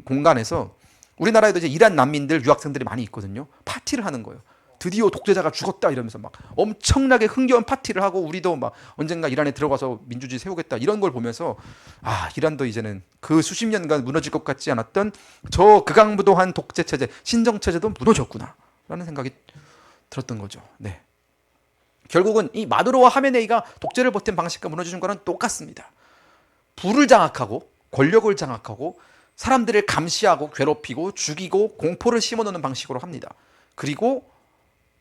공간에서 우리나라에도 이제 이란 난민들 유학생들이 많이 있거든요. 파티를 하는 거예요. 드디어 독재자가 죽었다 이러면서 막 엄청나게 흥겨운 파티를 하고 우리도 막 언젠가 이란에 들어가서 민주주의 세우겠다 이런 걸 보면서 아 이란도 이제는 그 수십 년간 무너질 것 같지 않았던 저 극악무도한 독재 체제 신정 체제도 무너졌구나라는 생각이 들었던 거죠. 네. 결국은 이 마두로와 하메네이가 독재를 버틴 방식과 무너지는 거는 똑같습니다. 부를 장악하고 권력을 장악하고 사람들을 감시하고 괴롭히고 죽이고 공포를 심어놓는 방식으로 합니다. 그리고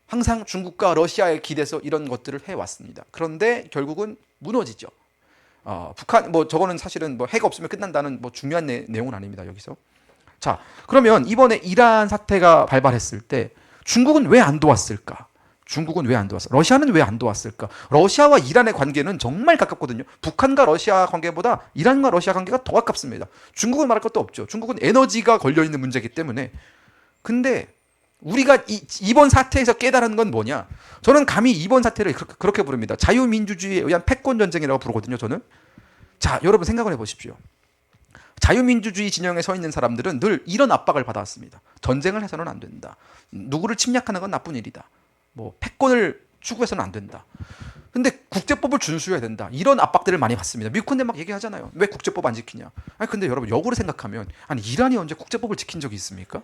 항상 중국과 러시아에 기대서 이런 것들을 해왔습니다. 그런데 결국은 무너지죠. 북한 뭐 저거는 사실은 뭐 핵 없으면 끝난다는 뭐 중요한 내용은 아닙니다. 여기서. 자 그러면 이번에 이란 사태가 발발했을 때 중국은 왜 안 도왔을까? 중국은 왜 안 도왔을까? 러시아는 왜 안 도왔을까? 러시아와 이란의 관계는 정말 가깝거든요. 북한과 러시아 관계보다 이란과 러시아 관계가 더 가깝습니다. 중국은 말할 것도 없죠. 중국은 에너지가 걸려있는 문제이기 때문에. 근데 우리가 이번 사태에서 깨달은 건 뭐냐? 저는 감히 이번 사태를 그렇게 부릅니다. 자유민주주의에 의한 패권전쟁이라고 부르거든요. 저는. 자 여러분 생각을 해보십시오. 자유민주주의 진영에 서 있는 사람들은 늘 이런 압박을 받아왔습니다. 전쟁을 해서는 안 된다. 누구를 침략하는 건 나쁜 일이다. 뭐 패권을 추구해서는 안 된다. 근데 국제법을 준수해야 된다. 이런 압박들을 많이 받습니다. 미국한테 막 얘기하잖아요. 왜 국제법 안 지키냐. 아니 근데 여러분 역으로 생각하면 아니 이란이 언제 국제법을 지킨 적이 있습니까?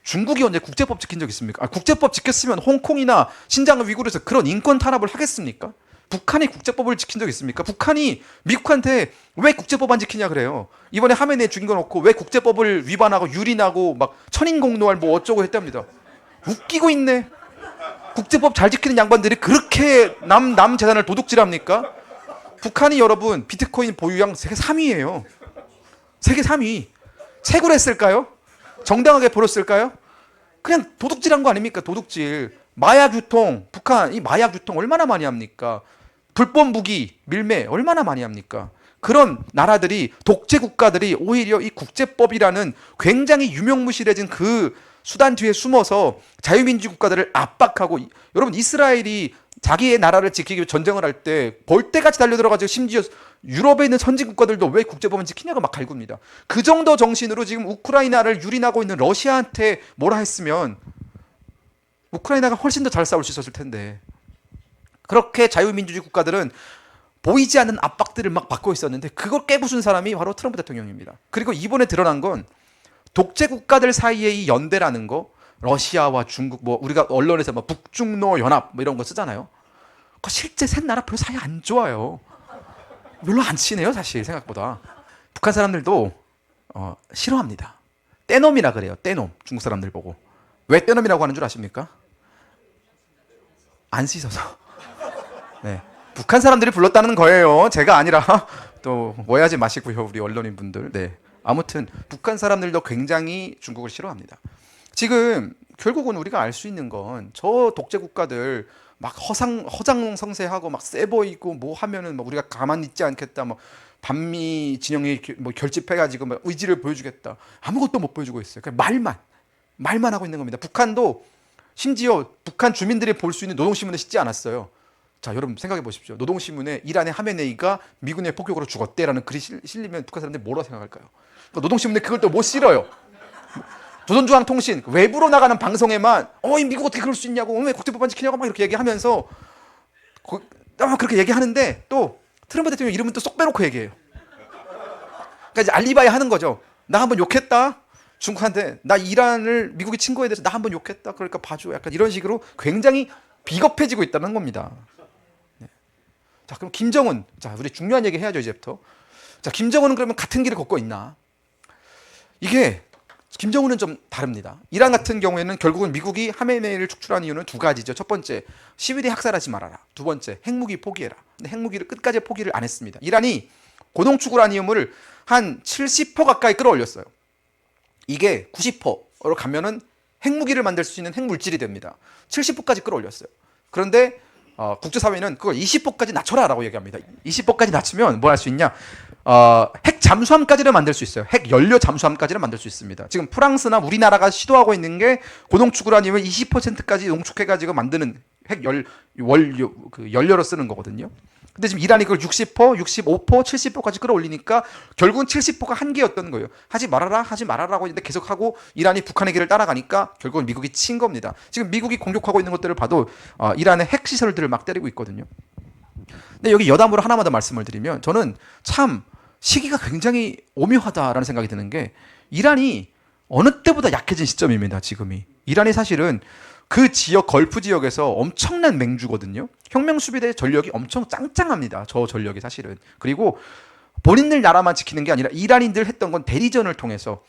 중국이 언제 국제법 지킨 적 있습니까? 국제법 지켰으면 홍콩이나 신장 위구르에서 그런 인권 탄압을 하겠습니까? 북한이 국제법을 지킨 적 있습니까? 북한이 미국한테 왜 국제법 안 지키냐 그래요. 이번에 하메네이 죽인 거 놓고 왜 국제법을 위반하고 유린하고 막 천인공노할 뭐 어쩌고 했답니다. 웃기고 있네. 국제법 잘 지키는 양반들이 그렇게 남 재산을 도둑질합니까? 북한이 여러분 비트코인 보유량 세계 3위예요. 세계 3위. 채굴 했을까요? 정당하게 벌었을까요? 그냥 도둑질한 거 아닙니까? 도둑질. 마약 유통, 북한 이 마약 유통 얼마나 많이 합니까? 불법 무기, 밀매 얼마나 많이 합니까? 그런 나라들이 독재 국가들이 오히려 이 국제법이라는 굉장히 유명무실해진 그 수단 뒤에 숨어서 자유민주 국가들을 압박하고 여러분 이스라엘이 자기의 나라를 지키기 위해 전쟁을 할 때 벌떼같이 달려들어가지고 심지어 유럽에 있는 선진 국가들도 왜 국제법을 지키냐고 막 갈굽니다. 그 정도 정신으로 지금 우크라이나를 유린하고 있는 러시아한테 뭐라 했으면 우크라이나가 훨씬 더 잘 싸울 수 있었을 텐데 그렇게 자유민주주의 국가들은 보이지 않는 압박들을 막 받고 있었는데 그걸 깨부순 사람이 바로 트럼프 대통령입니다. 그리고 이번에 드러난 건 독재 국가들 사이의 이 연대라는 거 러시아와 중국 뭐 우리가 언론에서 뭐 북중로 연합 뭐 이런 거 쓰잖아요. 그 실제 셋 나라 별로 사이 안 좋아요. 별로 안 친해요 사실 생각보다. 북한 사람들도 싫어합니다. 떼놈이라 그래요. 떼놈. 중국 사람들 보고. 왜 떼놈이라고 하는 줄 아십니까? 안 씻어서. 네. 북한 사람들이 불렀다는 거예요. 제가 아니라 또 오해하지 마시고요. 우리 언론인 분들. 네. 아무튼 북한 사람들도 굉장히 중국을 싫어합니다. 지금 결국은 우리가 알 수 있는 건 저 독재 국가들 막 허장성세하고 막 세 보이고 뭐 하면은 막 우리가 가만히 있지 않겠다. 뭐 반미 진영이 뭐 결집해가지고 막 의지를 보여주겠다. 아무것도 못 보여주고 있어요. 그냥 말만 하고 있는 겁니다. 북한도 심지어 북한 주민들이 볼 수 있는 노동신문을 싣지 않았어요. 자, 여러분 생각해 보십시오. 노동신문에 이란의 하메네이가 미군의 폭격으로 죽었대라는 글이 실리면 북한 사람들이 뭐라고 생각할까요? 그러니까 노동신문에 그걸 또 못 실어요. 조선중앙통신 외부로 나가는 방송에만 이 미국 어떻게 그럴 수 있냐고 왜 국제법안 지키냐고 막 이렇게 얘기하면서 그렇게 얘기하는데 또 트럼프 대통령 이름은 또 쏙 빼놓고 얘기해요. 그러니까 이제 알리바이 하는 거죠. 나 한번 욕했다. 중국한테 나 이란을 미국이 친 거에 대해서 나 한번 욕했다. 그러니까 봐줘. 약간 이런 식으로 굉장히 비겁해지고 있다는 겁니다. 네. 자, 그럼 김정은. 자, 우리 중요한 얘기 해야죠, 이제부터. 자, 김정은은 그러면 같은 길을 걷고 있나? 이게 김정은은 좀 다릅니다. 이란 같은 경우에는 결국은 미국이 하메네이를 축출한 이유는 두 가지죠. 첫 번째, 시위대 학살하지 말아라. 두 번째, 핵무기 포기해라. 근데 핵무기를 끝까지 포기를 안 했습니다. 이란이 고농축 우라니움을 한 70% 가까이 끌어올렸어요. 이게 90%로 가면은 핵무기를 만들 수 있는 핵물질이 됩니다. 70%까지 끌어올렸어요. 그런데 국제사회는 그걸 20%까지 낮춰라라고 얘기합니다. 20%까지 낮추면 뭘 할 수 있냐? 핵 잠수함까지를 만들 수 있어요. 핵 연료 잠수함까지를 만들 수 있습니다. 지금 프랑스나 우리나라가 시도하고 있는 게 고농축 우라늄을 20%까지 농축해가지고 만드는 핵 연료로 쓰는 거거든요. 근데 지금 이란이 그걸 60%, 65%, 70%까지 끌어올리니까 결국은 70%가 한계였던 거예요. 하지 말아라, 하지 말아라고 했는데 계속하고 이란이 북한의 길을 따라가니까 결국은 미국이 친 겁니다. 지금 미국이 공격하고 있는 것들을 봐도 이란의 핵시설들을 막 때리고 있거든요. 근데 여기 여담으로 하나만 더 말씀을 드리면 저는 참 시기가 굉장히 오묘하다라는 생각이 드는 게 이란이 어느 때보다 약해진 시점입니다. 지금이. 이란이 사실은 그 지역 걸프 지역에서 엄청난 맹주거든요. 혁명 수비대 전력이 엄청 짱짱합니다. 저 전력이 사실은. 그리고 본인들 나라만 지키는 게 아니라 이란인들 했던 건 대리전을 통해서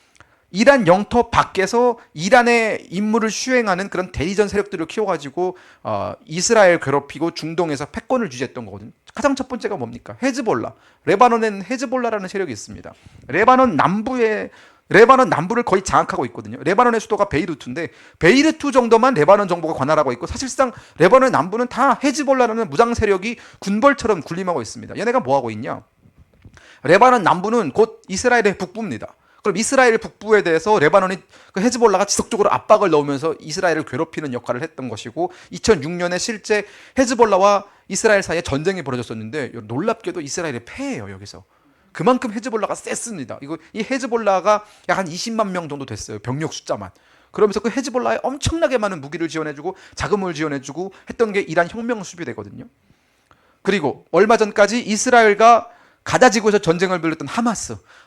이란 영토 밖에서 이란의 임무를 수행하는 그런 대리전 세력들을 키워가지고 이스라엘 괴롭히고 중동에서 패권을 유지했던 거거든요. 가장 첫 번째가 뭡니까? 헤즈볼라. 레바논에는 헤즈볼라라는 세력이 있습니다. 레바논 남부를 거의 장악하고 있거든요. 레바논의 수도가 베이루트인데 베이루트 정도만 레바논 정부가 관할하고 있고 사실상 레바논의 남부는 다 헤즈볼라라는 무장 세력이 군벌처럼 군림하고 있습니다. 얘네가 뭐 하고 있냐? 레바논 남부는 곧 이스라엘의 북부입니다. 그럼 이스라엘 북부에 대해서 레바논이 그 헤즈볼라가 지속적으로 압박을 넣으면서 이스라엘을 괴롭히는 역할을 했던 것이고 2006년에 실제 헤즈볼라와 이스라엘 사이에 전쟁이 벌어졌었는데 놀랍게도 이스라엘이 패해요. 여기서. 그만큼 헤즈볼라가 셌습니다. 이 헤즈볼라가 약 한 20만 명 정도 됐어요. 병력 숫자만. 그러면서 그 헤즈볼라에 엄청나게 많은 무기를 지원해주고 자금을 지원해주고 했던 게 이란 혁명 수비대거든요. 그리고 얼마 전까지 이스라엘과 가자 지구에서 전쟁을 벌였던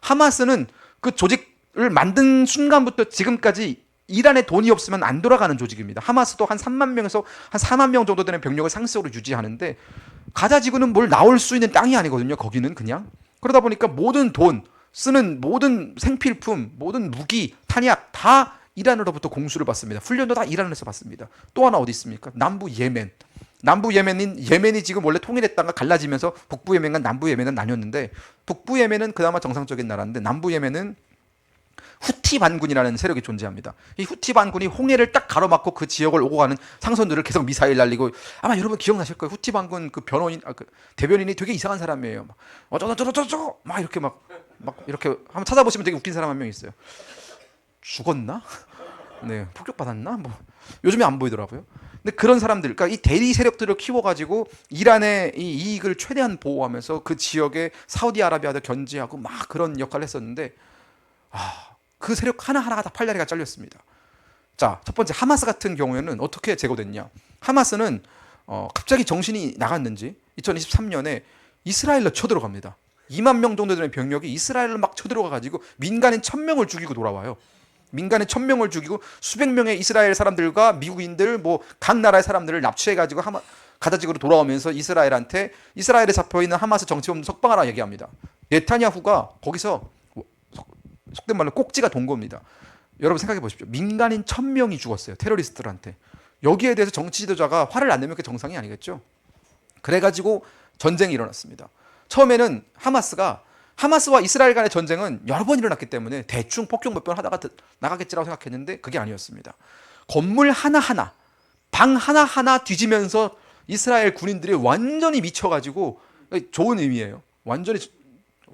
하마스는 그 조직을 만든 순간부터 지금까지 이란에 돈이 없으면 안 돌아가는 조직입니다. 하마스도 한 3만 명에서 한 4만 명 정도 되는 병력을 상습적으로 유지하는데 가자 지구는 뭘 나올 수 있는 땅이 아니거든요. 거기는 그냥. 그러다 보니까 모든 돈, 쓰는 모든 생필품, 모든 무기, 탄약 다 이란으로부터 공수를 받습니다. 훈련도 다 이란에서 받습니다. 또 하나 어디 있습니까? 남부 예멘이 지금 원래 통일했다가 갈라지면서 북부 예멘과 남부 예멘은 나뉘었는데 북부 예멘은 그나마 정상적인 나라인데 남부 예멘은 후티 반군이라는 세력이 존재합니다. 이 후티 반군이 홍해를 딱 가로막고 그 지역을 오고 가는 상선들을 계속 미사일 날리고 아마 여러분 기억나실 거예요. 후티 반군 그 대변인이 되게 이상한 사람이에요. 어쩌고저쩌고 막 이렇게 막 이렇게 한번 찾아보시면 되게 웃긴 사람 한 명 있어요. 죽었나? 네, 폭격받았나? 뭐 요즘에 안 보이더라고요. 근데 그런 사람들, 그러니까 이 대리 세력들을 키워가지고 이란의 이 이익을 최대한 보호하면서 그 지역에 사우디아라비아도 견제하고 막 그런 역할을 했었는데 그 세력 하나하나가 다 팔다리가 잘렸습니다. 자, 첫 번째 하마스 같은 경우에는 어떻게 제거됐냐? 하마스는 갑자기 정신이 나갔는지 2023년에 이스라엘로 쳐들어갑니다. 2만 명 정도 되는 병력이 이스라엘로 막 쳐들어가가지고 민간인 1,000명을 죽이고 돌아와요. 민간인 1,000명을 죽이고 수백 명의 이스라엘 사람들과 미국인들 뭐 각 나라의 사람들을 납치해가지고 가자지구로 돌아오면서 이스라엘에 잡혀있는 하마스 정치범 석방하라 얘기합니다. 네타냐후가 거기서 속된 말로 꼭지가 돈 겁니다. 여러분 생각해 보십시오. 민간인 1,000명이 죽었어요. 테러리스트들한테. 여기에 대해서 정치 지도자가 화를 안 내면 그게 정상이 아니겠죠. 그래가지고 전쟁이 일어났습니다. 처음에는 하마스와 이스라엘 간의 전쟁은 여러 번 일어났기 때문에 대충 폭격 몇 번 하다가 나가겠지라고 생각했는데 그게 아니었습니다. 건물 하나하나, 방 하나하나 뒤지면서 이스라엘 군인들이 완전히 미쳐가지고, 좋은 의미예요. 완전히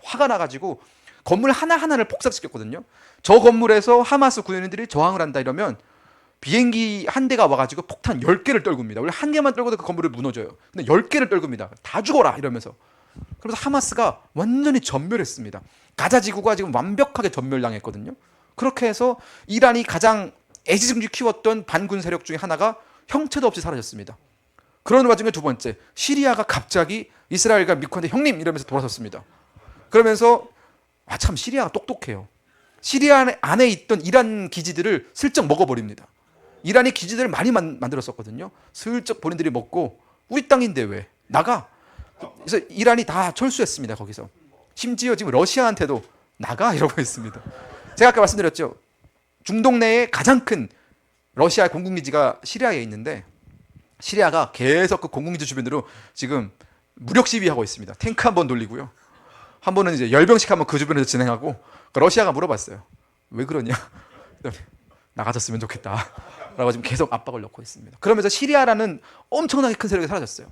화가 나가지고 건물 하나하나를 폭삭시켰거든요. 저 건물에서 하마스 군인들이 저항을 한다 이러면 비행기 한 대가 와가지고 폭탄 10개를 떨굽니다. 원래 한 개만 떨고도 그 건물이 무너져요. 근데 10개를 떨굽니다. 다 죽어라 이러면서. 그래서 하마스가 완전히 전멸했습니다. 가자 지구가 지금 완벽하게 전멸당했거든요. 그렇게 해서 이란이 가장 애지중지 키웠던 반군 세력 중에 하나가 형체도 없이 사라졌습니다. 그런 와중에 두 번째, 시리아가 갑자기 이스라엘과 미국한테 형님 이러면서 돌아섰습니다. 그러면서 참 시리아가 똑똑해요. 시리아 안에 있던 이란 기지들을 슬쩍 먹어버립니다. 이란이 기지들을 많이 만들었었거든요. 슬쩍 본인들이 먹고 우리 땅인데 왜 나가? 그래서 이란이 다 철수했습니다. 거기서. 심지어 지금 러시아한테도 나가 이러고 있습니다. 제가 아까 말씀드렸죠. 중동 내에 가장 큰 러시아 공군기지가 시리아에 있는데 시리아가 계속 그 공군기지 주변으로 지금 무력 시위하고 있습니다. 탱크 한 번 돌리고요. 한 번은 이제 열병식 한번 그 주변에서 진행하고 러시아가 물어봤어요. 왜 그러냐? 나가졌으면 좋겠다. 라고 지금 계속 압박을 넣고 있습니다. 그러면서 시리아라는 엄청나게 큰 세력이 사라졌어요.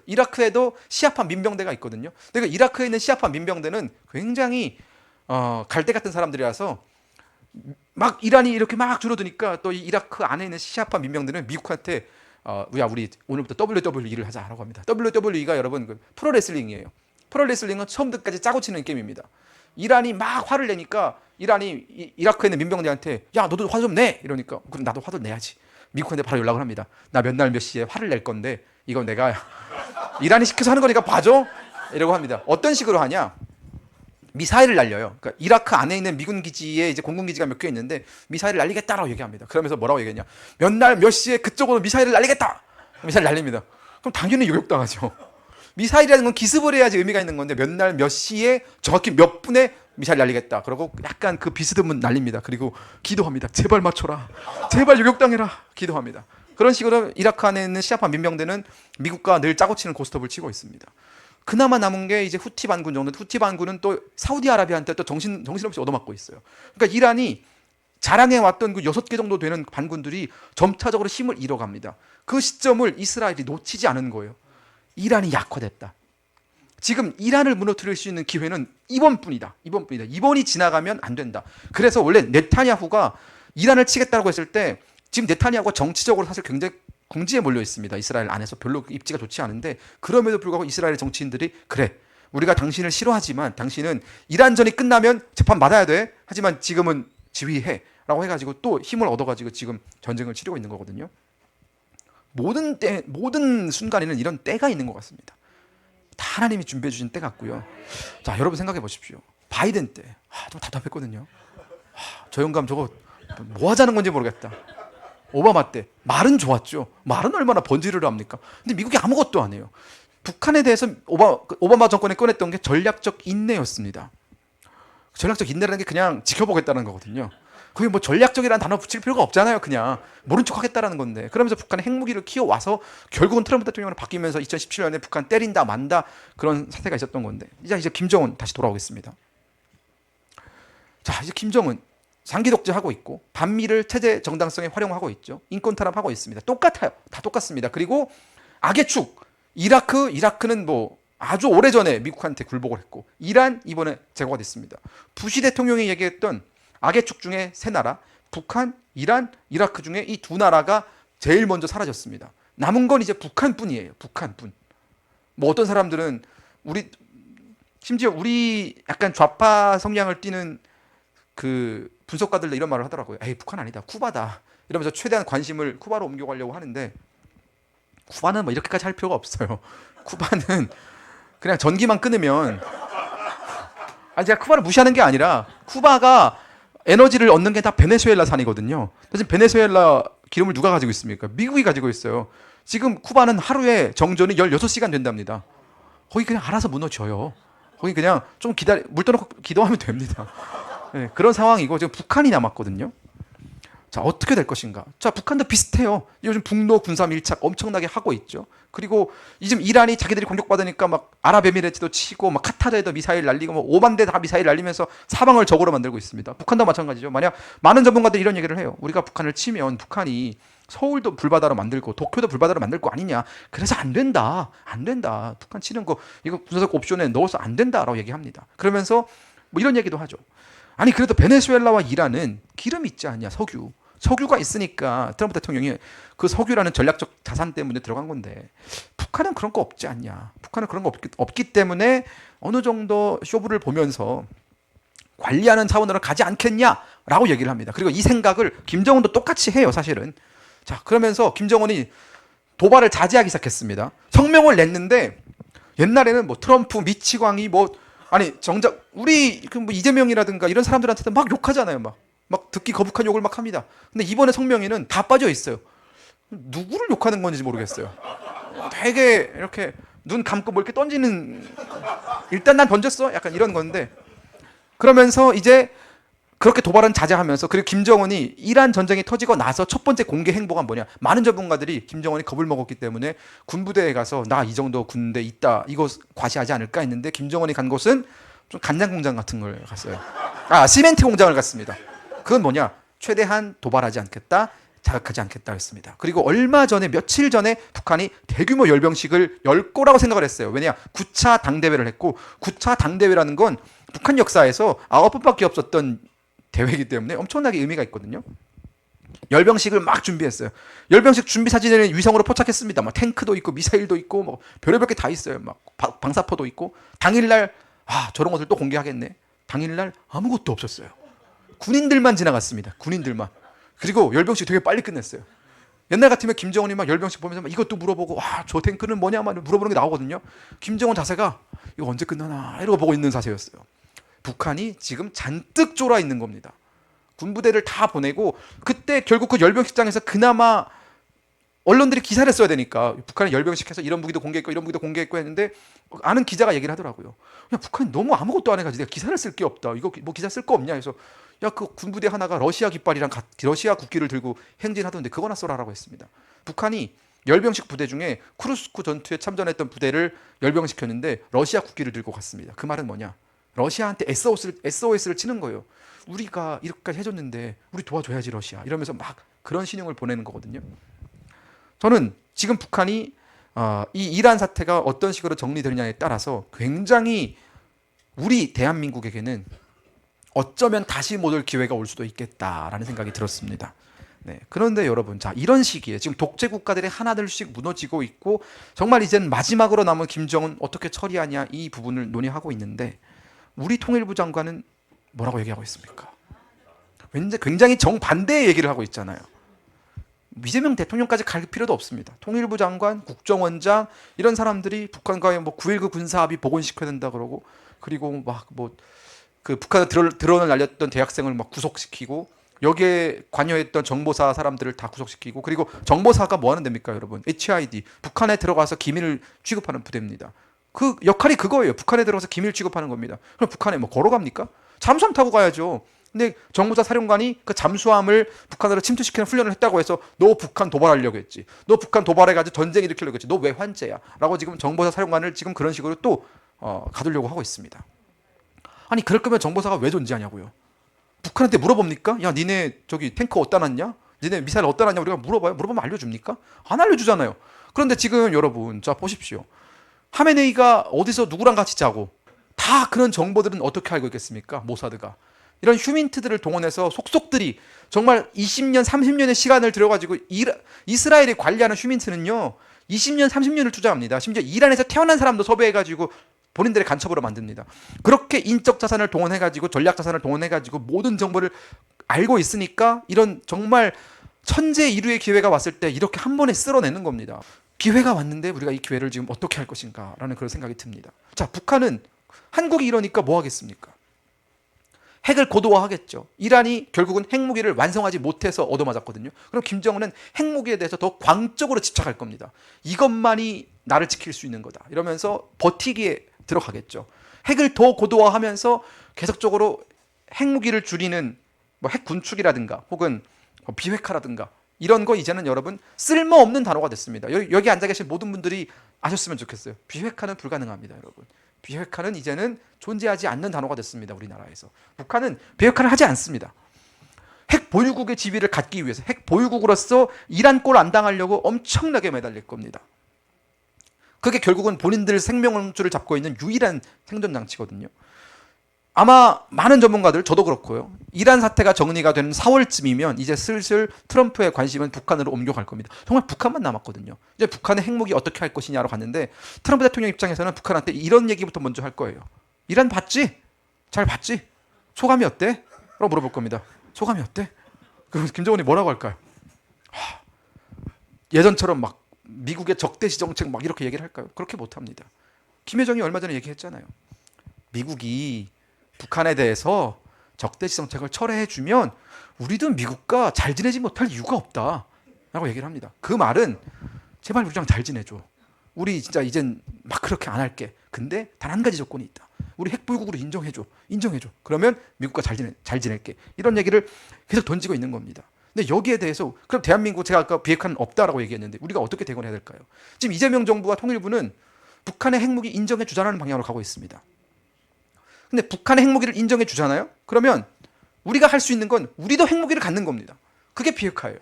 이라크에도 시아파 민병대가 있거든요. 근데 그 이라크에 있는 시아파 민병대는 굉장히 갈대 같은 사람들이라서 막 이란이 이렇게 막 줄어드니까 또 이 이라크 안에 있는 시아파 민병대는 미국한테 우리 오늘부터 WWE를 하자라고 합니다. WWE가 여러분 그 프로레슬링이에요. 프로레슬링은 처음부터까지 짜고 치는 게임입니다. 이란이 막 화를 내니까 이란이 이라크에 있는 민병대한테 야 너도 화 좀 내! 이러니까 그럼 나도 화도 내야지. 미국한테 바로 연락을 합니다. 나 몇 날 몇 시에 화를 낼 건데 이건 내가 이란이 시켜서 하는 거니까 봐줘! 이러고 합니다. 어떤 식으로 하냐? 미사일을 날려요. 그러니까 이라크 안에 있는 미군 기지에 이제 공군 기지가 몇 개 있는데 미사일을 날리겠다라고 얘기합니다. 그러면서 뭐라고 얘기했냐? 몇 날 몇 시에 그쪽으로 미사일을 날리겠다. 미사일 날립니다. 그럼 당연히 요격당하죠. 미사일이라는 건 기습을 해야지 의미가 있는 건데 몇 날 몇 시에 정확히 몇 분에 미사일 날리겠다. 그러고 약간 그 비스듬은 날립니다. 그리고 기도합니다. 제발 맞춰라. 제발 요격당해라. 기도합니다. 그런 식으로 이라크 안에 있는 시아파 민병대는 미국과 늘 짜고 치는 고스톱을 치고 있습니다. 그나마 남은 게 이제 후티 반군 정도. 후티 반군은 또 사우디아라비아한테 또 정신없이 얻어맞고 있어요. 그러니까 이란이 자랑해 왔던 그 6개 정도 되는 반군들이 점차적으로 힘을 잃어갑니다. 그 시점을 이스라엘이 놓치지 않은 거예요. 이란이 약화됐다. 지금 이란을 무너뜨릴 수 있는 기회는 이번뿐이다. 이번이 지나가면 안 된다. 그래서 원래 네타냐후가 이란을 치겠다고 했을 때 지금 네타냐후가 정치적으로 사실 굉장히 궁지에 몰려 있습니다. 이스라엘 안에서 별로 입지가 좋지 않은데 그럼에도 불구하고 이스라엘 정치인들이 그래 우리가 당신을 싫어하지만 당신은 이란전이 끝나면 재판 받아야 돼. 하지만 지금은 지휘해 라고 해가지고 또 힘을 얻어가지고 지금 전쟁을 치르고 있는 거거든요. 모든 순간에는 이런 때가 있는 것 같습니다. 다 하나님이 준비해 주신 때 같고요. 자, 여러분 생각해 보십시오. 바이든 때 좀 답답했거든요. 저 영감 저거 뭐 하자는 건지 모르겠다. 오바마 때 말은 좋았죠. 말은 얼마나 번지르르 합니까? 근데 미국이 아무것도 안 해요. 북한에 대해서 오바마 정권이 꺼냈던 게 전략적 인내였습니다. 전략적 인내라는 게 그냥 지켜보겠다는 거거든요. 그게 뭐 전략적이라는 단어 붙일 필요가 없잖아요. 그냥 모른 척 하겠다라는 건데. 그러면서 북한의 핵무기를 키워와서 결국은 트럼프 대통령으로 바뀌면서 2017년에 북한 때린다 만다 그런 사태가 있었던 건데. 이제 김정은 다시 돌아오겠습니다. 자, 이제 김정은 장기 독재하고 있고 반미를 체제 정당성에 활용하고 있죠. 인권 탄압하고 있습니다. 똑같아요. 다 똑같습니다. 그리고 악의 축 이라크는 뭐 아주 오래전에 미국한테 굴복을 했고 이란 이번에 제거가 됐습니다. 부시 대통령이 얘기했던 악의 축 중에 세 나라 북한, 이란, 이라크 중에 이 두 나라가 제일 먼저 사라졌습니다. 남은 건 이제 북한뿐이에요. 북한뿐. 뭐 어떤 사람들은 심지어 우리 약간 좌파 성향을 띠는 그 분석가들도 이런 말을 하더라고요. 에이 북한 아니다. 쿠바다. 이러면서 최대한 관심을 쿠바로 옮겨가려고 하는데 쿠바는 뭐 이렇게까지 할 필요가 없어요. 쿠바는 그냥 전기만 끊으면 제가 쿠바를 무시하는 게 아니라 쿠바가 에너지를 얻는 게 다 베네수엘라산이거든요. 대신 베네수엘라 기름을 누가 가지고 있습니까? 미국이 가지고 있어요. 지금 쿠바는 하루에 정전이 16시간 된답니다. 거기 그냥 알아서 무너져요. 거기 그냥 좀 물 떠놓고 기도하면 됩니다. 네, 그런 상황이고 지금 북한이 남았거든요. 자, 어떻게 될 것인가? 자, 북한도 비슷해요. 요즘 북로 군사 밀착 엄청나게 하고 있죠. 그리고 지금 이란이 자기들이 공격받으니까 막 아랍에미레이트도 치고 막 카타르에도 미사일 날리고 뭐 5만 대 다 미사일 날리면서 사방을 적으로 만들고 있습니다. 북한도 마찬가지죠. 만약 많은 전문가들이 이런 얘기를 해요. 우리가 북한을 치면 북한이 서울도 불바다로 만들고 도쿄도 불바다로 만들 거 아니냐. 그래서 안 된다. 북한 치는 거 이거 군사적 옵션에 넣어서 안 된다라고 얘기합니다. 그러면서 뭐 이런 얘기도 하죠. 아니 그래도 베네수엘라와 이란은 기름 있지 않냐. 석유가 있으니까 트럼프 대통령이 그 석유라는 전략적 자산 때문에 들어간 건데 북한은 그런 거 없지 않냐. 북한은 그런 거 없기 때문에 어느 정도 쇼부를 보면서 관리하는 차원으로 가지 않겠냐라고 얘기를 합니다. 그리고 이 생각을 김정은도 똑같이 해요. 사실은. 자, 그러면서 김정은이 도발을 자제하기 시작했습니다. 성명을 냈는데 옛날에는 뭐 트럼프, 미치광이 정작 우리 뭐 이재명이라든가 이런 사람들한테도 막 욕하잖아요. 막 듣기 거북한 욕을 막 합니다. 근데 이번에 성명에는 다 빠져 있어요. 누구를 욕하는 건지 모르겠어요. 되게 이렇게 눈 감고 뭐 이렇게 던지는 일단 난 던졌어? 약간 이런 건데 그러면서 이제 그렇게 도발은 자제하면서 그리고 김정은이 이란 전쟁이 터지고 나서 첫 번째 공개 행보가 뭐냐. 많은 전문가들이 김정은이 겁을 먹었기 때문에 군부대에 가서 나 이 정도 군대 있다. 이거 과시하지 않을까 했는데 김정은이 간 곳은 좀 간장 공장 같은 걸 갔어요. 시멘트 공장을 갔습니다. 그건 뭐냐? 최대한 도발하지 않겠다, 자극하지 않겠다 했습니다. 그리고 얼마 전에 며칠 전에 북한이 대규모 열병식을 열 거라고 생각을 했어요. 왜냐? 9차 당대회를 했고 9차 당대회라는 건 북한 역사에서 9번밖에 없었던 대회이기 때문에 엄청나게 의미가 있거든요. 열병식을 막 준비했어요. 열병식 준비 사진을 위성으로 포착했습니다. 막 탱크도 있고 미사일도 있고 뭐 별의별 게 다 있어요. 막 방사포도 있고. 당일날 저런 것을 또 공개하겠네. 당일날 아무것도 없었어요. 군인들만 지나갔습니다. 군인들만. 그리고 열병식 되게 빨리 끝냈어요. 옛날 같으면 김정은이 막 열병식 보면서 막 이것도 물어보고 저 탱크는 뭐냐 막 물어보는 게 나오거든요. 김정은 자세가 이거 언제 끝나나 이러고 보고 있는 자세였어요. 북한이 지금 잔뜩 쫄아 있는 겁니다. 군부대를 다 보내고 그때 결국 그 열병식장에서 그나마 언론들이 기사를 써야 되니까 북한이 열병식해서 이런 무기도 공개했고 이런 무기도 공개했고 했는데 아는 기자가 얘기를 하더라고요. 야, 북한이 너무 아무것도 안 해가지고 내가 기사를 쓸 게 없다. 이거 뭐 기사 쓸 거 없냐 해서 야, 그 군부대 하나가 러시아 깃발이랑 러시아 국기를 들고 행진하던데 그거나 쏘라라고 했습니다. 북한이 열병식 부대 중에 쿠르스크 전투에 참전했던 부대를 열병시켰는데 러시아 국기를 들고 갔습니다. 그 말은 뭐냐? 러시아한테 SOS를 치는 거예요. 우리가 이렇게까지 해줬는데 우리 도와줘야지 러시아 이러면서 막 그런 신용을 보내는 거거든요. 저는 지금 북한이 이 이란 사태가 어떤 식으로 정리되느냐에 따라서 굉장히 우리 대한민국에게는 어쩌면 다시 못 올 기회가 올 수도 있겠다라는 생각이 들었습니다. 네, 그런데 여러분, 자 이런 시기에 지금 독재 국가들이 하나둘씩 무너지고 있고 정말 이제는 마지막으로 남은 김정은 어떻게 처리하냐 이 부분을 논의하고 있는데 우리 통일부 장관은 뭐라고 얘기하고 있습니까? 굉장히 정반대의 얘기를 하고 있잖아요. 이재명 대통령까지 갈 필요도 없습니다. 통일부 장관, 국정원장 이런 사람들이 북한과의 뭐 9.19 군사합의 복원시켜야 된다 그러고 그리고 막 뭐 그 북한에 드론을 날렸던 대학생을 막 구속시키고 여기에 관여했던 정보사 사람들을 다 구속시키고 그리고 정보사가 뭐 하는 데입니까, 여러분? HID 북한에 들어가서 기밀을 취급하는 부대입니다. 그 역할이 그거예요. 북한에 들어가서 기밀 취급하는 겁니다. 그럼 북한에 뭐 걸어갑니까? 잠수함 타고 가야죠. 근데 정보사 사령관이 그 잠수함을 북한으로 침투시키는 훈련을 했다고 해서 너 북한 도발하려고 했지. 너 북한 도발해가지고 전쟁 일으키려고 했지. 너 왜 환자야? 라고 지금 정보사 사령관을 지금 그런 식으로 또 가두려고 하고 있습니다. 아니 그럴 거면 정보사가 왜 존재하냐고요. 북한한테 물어봅니까? 야 니네 저기 탱크 어디다 놨냐? 니네 미사일 어디다 놨냐? 우리가 물어봐요. 물어보면 알려줍니까? 안 알려주잖아요. 그런데 지금 여러분 자 보십시오. 하메네이가 어디서 누구랑 같이 자고 다 그런 정보들은 어떻게 알고 있겠습니까? 모사드가. 이런 휴민트들을 동원해서 속속들이 정말 20년, 30년의 시간을 들여가지고 이스라엘이 관리하는 휴민트는요 20년, 30년을 투자합니다. 심지어 이란에서 태어난 사람도 섭외해가지고 본인들의 간첩으로 만듭니다. 그렇게 인적 자산을 동원해가지고 전략 자산을 동원해가지고 모든 정보를 알고 있으니까 이런 정말 천재 이루의 기회가 왔을 때 이렇게 한 번에 쓸어내는 겁니다. 기회가 왔는데 우리가 이 기회를 지금 어떻게 할 것인가 라는 그런 생각이 듭니다. 자, 북한은 한국이 이러니까 뭐 하겠습니까? 핵을 고도화하겠죠. 이란이 결국은 핵무기를 완성하지 못해서 얻어맞았거든요. 그럼 김정은은 핵무기에 대해서 더 광적으로 집착할 겁니다. 이것만이 나를 지킬 수 있는 거다. 이러면서 버티기에 들어가겠죠. 핵을 더 고도화하면서 계속적으로 핵무기를 줄이는 뭐 핵 군축이라든가 혹은 비핵화라든가 이런 거 이제는 여러분 쓸모없는 단어가 됐습니다. 여기 앉아 계신 모든 분들이 아셨으면 좋겠어요. 비핵화는 불가능합니다, 여러분. 비핵화는 이제는 존재하지 않는 단어가 됐습니다. 우리나라에서. 북한은 비핵화를 하지 않습니다. 핵 보유국의 지위를 갖기 위해서 핵 보유국으로서 이란 꼴 안 당하려고 엄청나게 매달릴 겁니다. 그게 결국은 본인들 생명줄을 잡고 있는 유일한 생존 장치거든요. 아마 많은 전문가들, 저도 그렇고요. 이란 사태가 정리가 되는 4월쯤이면 이제 슬슬 트럼프의 관심은 북한으로 옮겨갈 겁니다. 정말 북한만 남았거든요. 이제 북한의 핵무기 어떻게 할 것이냐로 갔는데 트럼프 대통령 입장에서는 북한한테 이런 얘기부터 먼저 할 거예요. 이란 봤지? 잘 봤지? 소감이 어때? 라고 물어볼 겁니다. 소감이 어때? 그럼 김정은이 뭐라고 할까요? 예전처럼 막 미국의 적대시 정책 막 이렇게 얘기를 할까요? 그렇게 못합니다. 김여정이 얼마 전에 얘기했잖아요. 미국이 북한에 대해서 적대시 정책을 철회해주면 우리도 미국과 잘 지내지 못할 이유가 없다 라고 얘기를 합니다. 그 말은 제발 우리랑 잘 지내줘. 우리 진짜 이젠 막 그렇게 안 할게. 근데 단 한 가지 조건이 있다. 우리 핵보유국으로 인정해줘. 그러면 미국과 잘 지낼게. 이런 얘기를 계속 던지고 있는 겁니다. 근데 여기에 대해서 그럼 대한민국 제가 아까 비핵화는 없다라고 얘기했는데 우리가 어떻게 대응해야 될까요? 지금 이재명 정부와 통일부는 북한의 핵무기 인정해 주자라는 방향으로 가고 있습니다. 근데 북한의 핵무기를 인정해 주잖아요? 그러면 우리가 할 수 있는 건 우리도 핵무기를 갖는 겁니다. 그게 비핵화예요.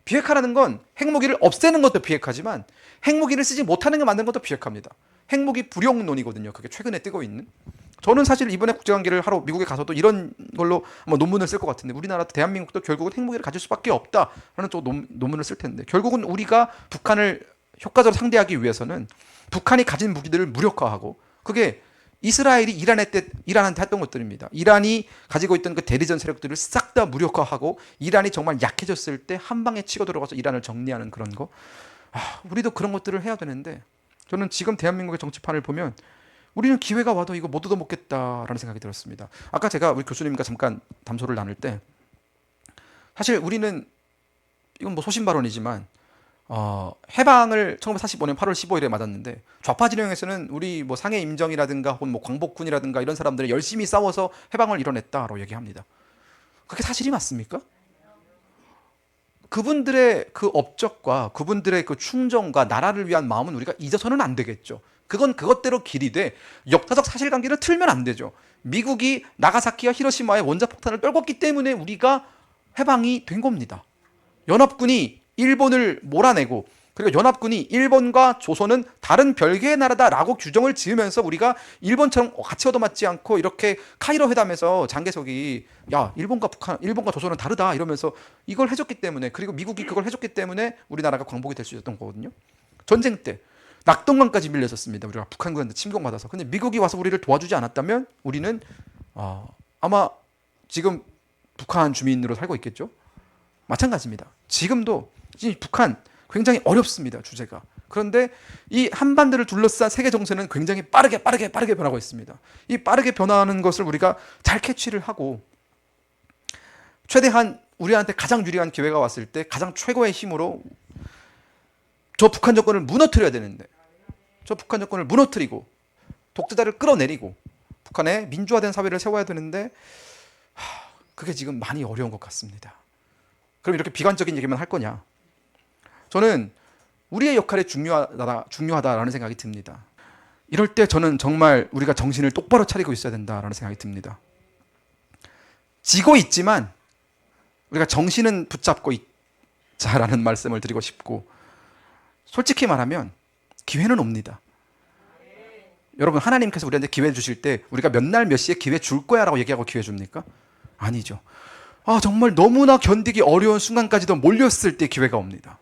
비핵화라는 건 핵무기를 없애는 것도 비핵화지만 핵무기를 쓰지 못하는 게 만드는 것도 비핵화입니다. 핵무기 불용론이거든요. 그게 최근에 뜨고 있는. 저는 사실 이번에 국제관계를 하러 미국에 가서도 이런 걸로 아마 논문을 쓸 것 같은데, 우리나라 대한민국도 결국은 핵무기를 가질 수밖에 없다라는 쪽 논문을 쓸 텐데, 결국은 우리가 북한을 효과적으로 상대하기 위해서는 북한이 가진 무기들을 무력화하고, 그게 이스라엘이 이란한테 했던 것들입니다. 이란이 가지고 있던 그 대리전 세력들을 싹 다 무력화하고, 이란이 정말 약해졌을 때 한 방에 치고 들어가서 이란을 정리하는 그런 거. 우리도 그런 것들을 해야 되는데, 저는 지금 대한민국의 정치판을 보면 우리는 기회가 와도 이거 못 얻어먹겠다라는 생각이 들었습니다. 아까 제가 우리 교수님과 잠깐 담소를 나눌 때, 사실 우리는 이건 뭐 소신 발언이지만 해방을 1945년 8월 15일에 맞았는데, 좌파 진영에서는 우리 뭐 상해 임정이라든가 혹은 뭐 광복군이라든가 이런 사람들이 열심히 싸워서 해방을 이뤄냈다라고 얘기합니다. 그게 사실이 맞습니까? 그분들의 그 업적과 그분들의 그 충정과 나라를 위한 마음은 우리가 잊어서는 안 되겠죠. 그건 그것대로 길이 돼 역사적 사실관계를 틀면 안 되죠. 미국이 나가사키와 히로시마에 원자폭탄을 떨궜기 때문에 우리가 해방이 된 겁니다. 연합군이 일본을 몰아내고, 그리고 연합군이 일본과 조선은 다른 별개의 나라다라고 규정을 지으면서 우리가 일본처럼 같이 얻어맞지 않고 이렇게 카이로 회담에서 장개석이 야, 일본과 조선은 다르다 이러면서 이걸 해줬기 때문에, 그리고 미국이 그걸 해줬기 때문에 우리나라가 광복이 될 수 있었던 거거든요. 전쟁 때 낙동강까지 밀렸었습니다. 우리가 북한군한테 침공받아서. 근데 미국이 와서 우리를 도와주지 않았다면 우리는 아마 지금 북한 주민으로 살고 있겠죠. 마찬가지입니다. 지금도 북한 굉장히 어렵습니다, 주제가. 그런데 이 한반도를 둘러싼 세계 정세는 굉장히 빠르게 변하고 있습니다. 이 빠르게 변화하는 것을 우리가 잘 캐치를 하고, 최대한 우리한테 가장 유리한 기회가 왔을 때 가장 최고의 힘으로 저 북한 정권을 무너뜨려야 되는데, 저 북한 정권을 무너뜨리고 독재자를 끌어내리고 북한의 민주화된 사회를 세워야 되는데, 그게 지금 많이 어려운 것 같습니다. 그럼 이렇게 비관적인 얘기만 할 거냐? 저는 우리의 역할이 중요하다라는 생각이 듭니다. 이럴 때 저는 정말 우리가 정신을 똑바로 차리고 있어야 된다라는 생각이 듭니다. 지고 있지만 우리가 정신은 붙잡고 있자라는 말씀을 드리고 싶고, 솔직히 말하면 기회는 옵니다. 여러분, 하나님께서 우리한테 기회 주실 때 우리가 몇 날 몇 시에 기회 줄 거야 라고 얘기하고 기회 줍니까? 아니죠. 정말 너무나 견디기 어려운 순간까지도 몰렸을 때 기회가 옵니다.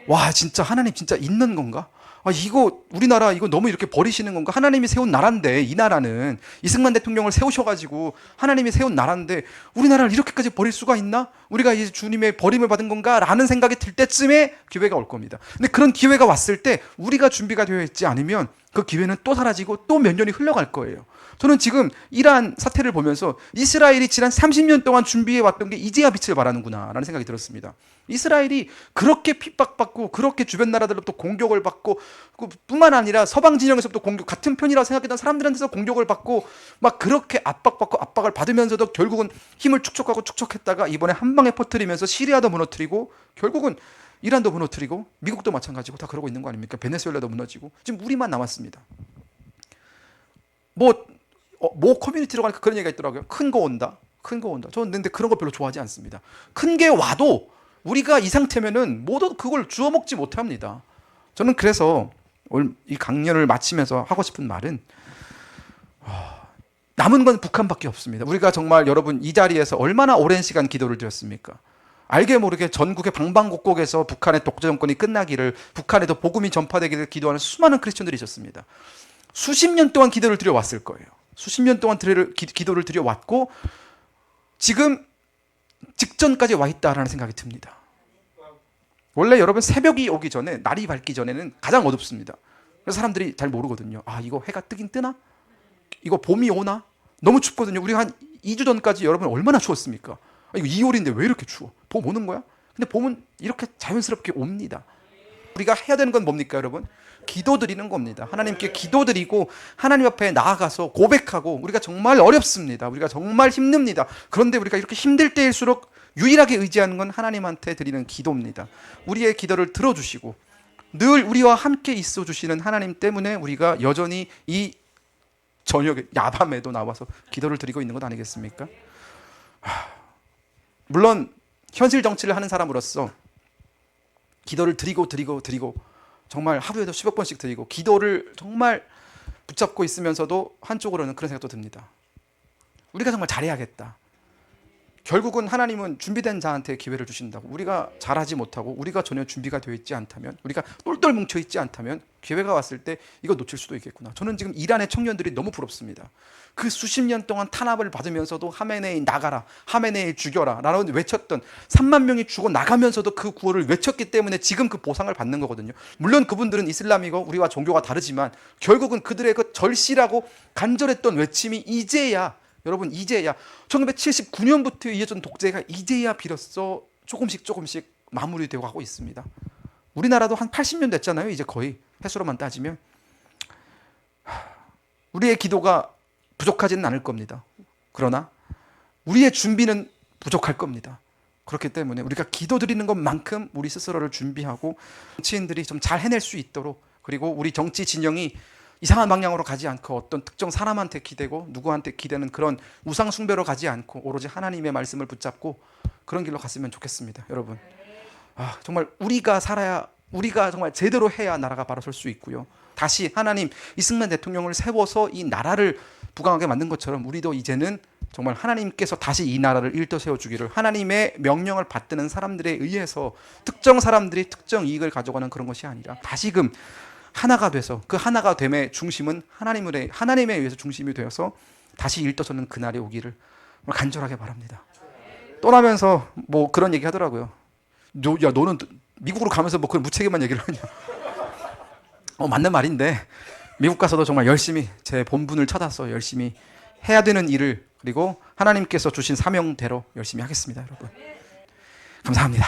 와, 진짜 하나님 진짜 있는 건가? 이거 우리나라 이거 너무 이렇게 버리시는 건가? 하나님이 세운 나라인데, 이 나라는 이승만 대통령을 세우셔가지고 하나님이 세운 나라인데 우리나라를 이렇게까지 버릴 수가 있나? 우리가 이제 주님의 버림을 받은 건가? 라는 생각이 들 때쯤에 기회가 올 겁니다. 근데 그런 기회가 왔을 때 우리가 준비가 되어 있지 않으면 그 기회는 또 사라지고 또 몇 년이 흘러갈 거예요. 저는 지금 이러한 사태를 보면서 이스라엘이 지난 30년 동안 준비해 왔던 게 이제야 빛을 발하는구나 라는 생각이 들었습니다. 이스라엘이 그렇게 핍박받고 그렇게 주변 나라들로부터 공격을 받고, 뿐만 아니라 서방 진영에서부터 같은 편이라고 생각했던 사람들한테서 공격을 받고 막 그렇게 압박받고 압박을 받으면서도 결국은 힘을 축적했다가 이번에 한 방에 퍼뜨리면서 시리아도 무너뜨리고, 결국은 이란도 무너뜨리고, 미국도 마찬가지고 다 그러고 있는 거 아닙니까? 베네수엘라도 무너지고 지금 우리만 남았습니다. 모 커뮤니티로 가니까 그런 얘기가 있더라고요. 큰 거 온다. 저는 근데 그런 거 별로 좋아하지 않습니다. 큰 게 와도 우리가 이 상태면은 모두 그걸 주워 먹지 못합니다. 저는 그래서 오늘 이 강연을 마치면서 하고 싶은 말은, 남은 건 북한밖에 없습니다. 우리가 정말 여러분 이 자리에서 얼마나 오랜 시간 기도를 드렸습니까? 알게 모르게 전국의 방방곡곡에서 북한의 독재 정권이 끝나기를, 북한에도 복음이 전파되기를 기도하는 수많은 크리스천들이 있었습니다. 수십 년 동안 기도를 드려왔을 거예요. 수십 년 동안 기도를 드려왔고 지금 직전까지 와 있다라는 생각이 듭니다. 원래 여러분 새벽이 오기 전에, 날이 밝기 전에는 가장 어둡습니다. 그래서 사람들이 잘 모르거든요. 이거 해가 뜨긴 뜨나? 이거 봄이 오나? 너무 춥거든요. 우리가 한 2주 전까지 여러분 얼마나 추웠습니까? 이거 2월인데 왜 이렇게 추워? 봄 오는 거야? 근데 봄은 이렇게 자연스럽게 옵니다. 우리가 해야 되는 건 뭡니까, 여러분? 기도 드리는 겁니다. 하나님께 기도 드리고 하나님 앞에 나아가서 고백하고, 우리가 정말 어렵습니다. 우리가 정말 힘듭니다. 그런데 우리가 이렇게 힘들 때일수록 유일하게 의지하는 건 하나님한테 드리는 기도입니다. 우리의 기도를 들어주시고 늘 우리와 함께 있어 주시는 하나님 때문에 우리가 여전히 이 저녁에 야밤에도 나와서 기도를 드리고 있는 것 아니겠습니까? 물론 현실 정치를 하는 사람으로서 기도를 드리고 정말 하루에도 수백 번씩 드리고, 기도를 정말 붙잡고 있으면서도 한쪽으로는 그런 생각도 듭니다. 우리가 정말 잘해야겠다. 결국은 하나님은 준비된 자한테 기회를 주신다고. 우리가 잘하지 못하고 우리가 전혀 준비가 되어 있지 않다면, 우리가 똘똘 뭉쳐 있지 않다면 기회가 왔을 때 이거 놓칠 수도 있겠구나. 저는 지금 이란의 청년들이 너무 부럽습니다. 그 수십 년 동안 탄압을 받으면서도 하메네이 나가라, 하메네이 죽여라 라는 외쳤던 3만 명이 죽어 나가면서도 그 구호를 외쳤기 때문에 지금 그 보상을 받는 거거든요. 물론 그분들은 이슬람이고 우리와 종교가 다르지만 결국은 그들의 그 절실하고 간절했던 외침이 이제야, 여러분 이제야 1979년부터 이어진 독재가 이제야 비로소 조금씩 마무리되고 가고 있습니다. 우리나라도 한 80년 됐잖아요. 이제 거의 횟수로만 따지면. 우리의 기도가 부족하지는 않을 겁니다. 그러나 우리의 준비는 부족할 겁니다. 그렇기 때문에 우리가 기도드리는 것만큼 우리 스스로를 준비하고 정치인들이 좀 잘 해낼 수 있도록, 그리고 우리 정치 진영이 이상한 방향으로 가지 않고 어떤 특정 사람한테 기대고 누구한테 기대는 그런 우상 숭배로 가지 않고 오로지 하나님의 말씀을 붙잡고 그런 길로 갔으면 좋겠습니다. 여러분, 정말 우리가 살아야, 우리가 정말 제대로 해야 나라가 바로 설 수 있고요. 다시 하나님 이승만 대통령을 세워서 이 나라를 부강하게 만든 것처럼 우리도 이제는 정말 하나님께서 다시 이 나라를 일떠 세워주기를, 하나님의 명령을 받드는 사람들에 의해서 특정 사람들이 특정 이익을 가져가는 그런 것이 아니라 다시금 하나가 돼서 그 하나가 됨의 중심은 하나님에 의해서 중심이 되어서 다시 일떠서는 그날이 오기를 간절하게 바랍니다. 떠나면서 뭐 그런 얘기 하더라고요. 야, 너는 미국으로 가면서 뭐 그런 무책임한 얘기를 하냐. 맞는 말인데 미국 가서도 정말 열심히 제 본분을 찾아서 열심히 해야 되는 일을, 그리고 하나님께서 주신 사명대로 열심히 하겠습니다. 여러분, 감사합니다.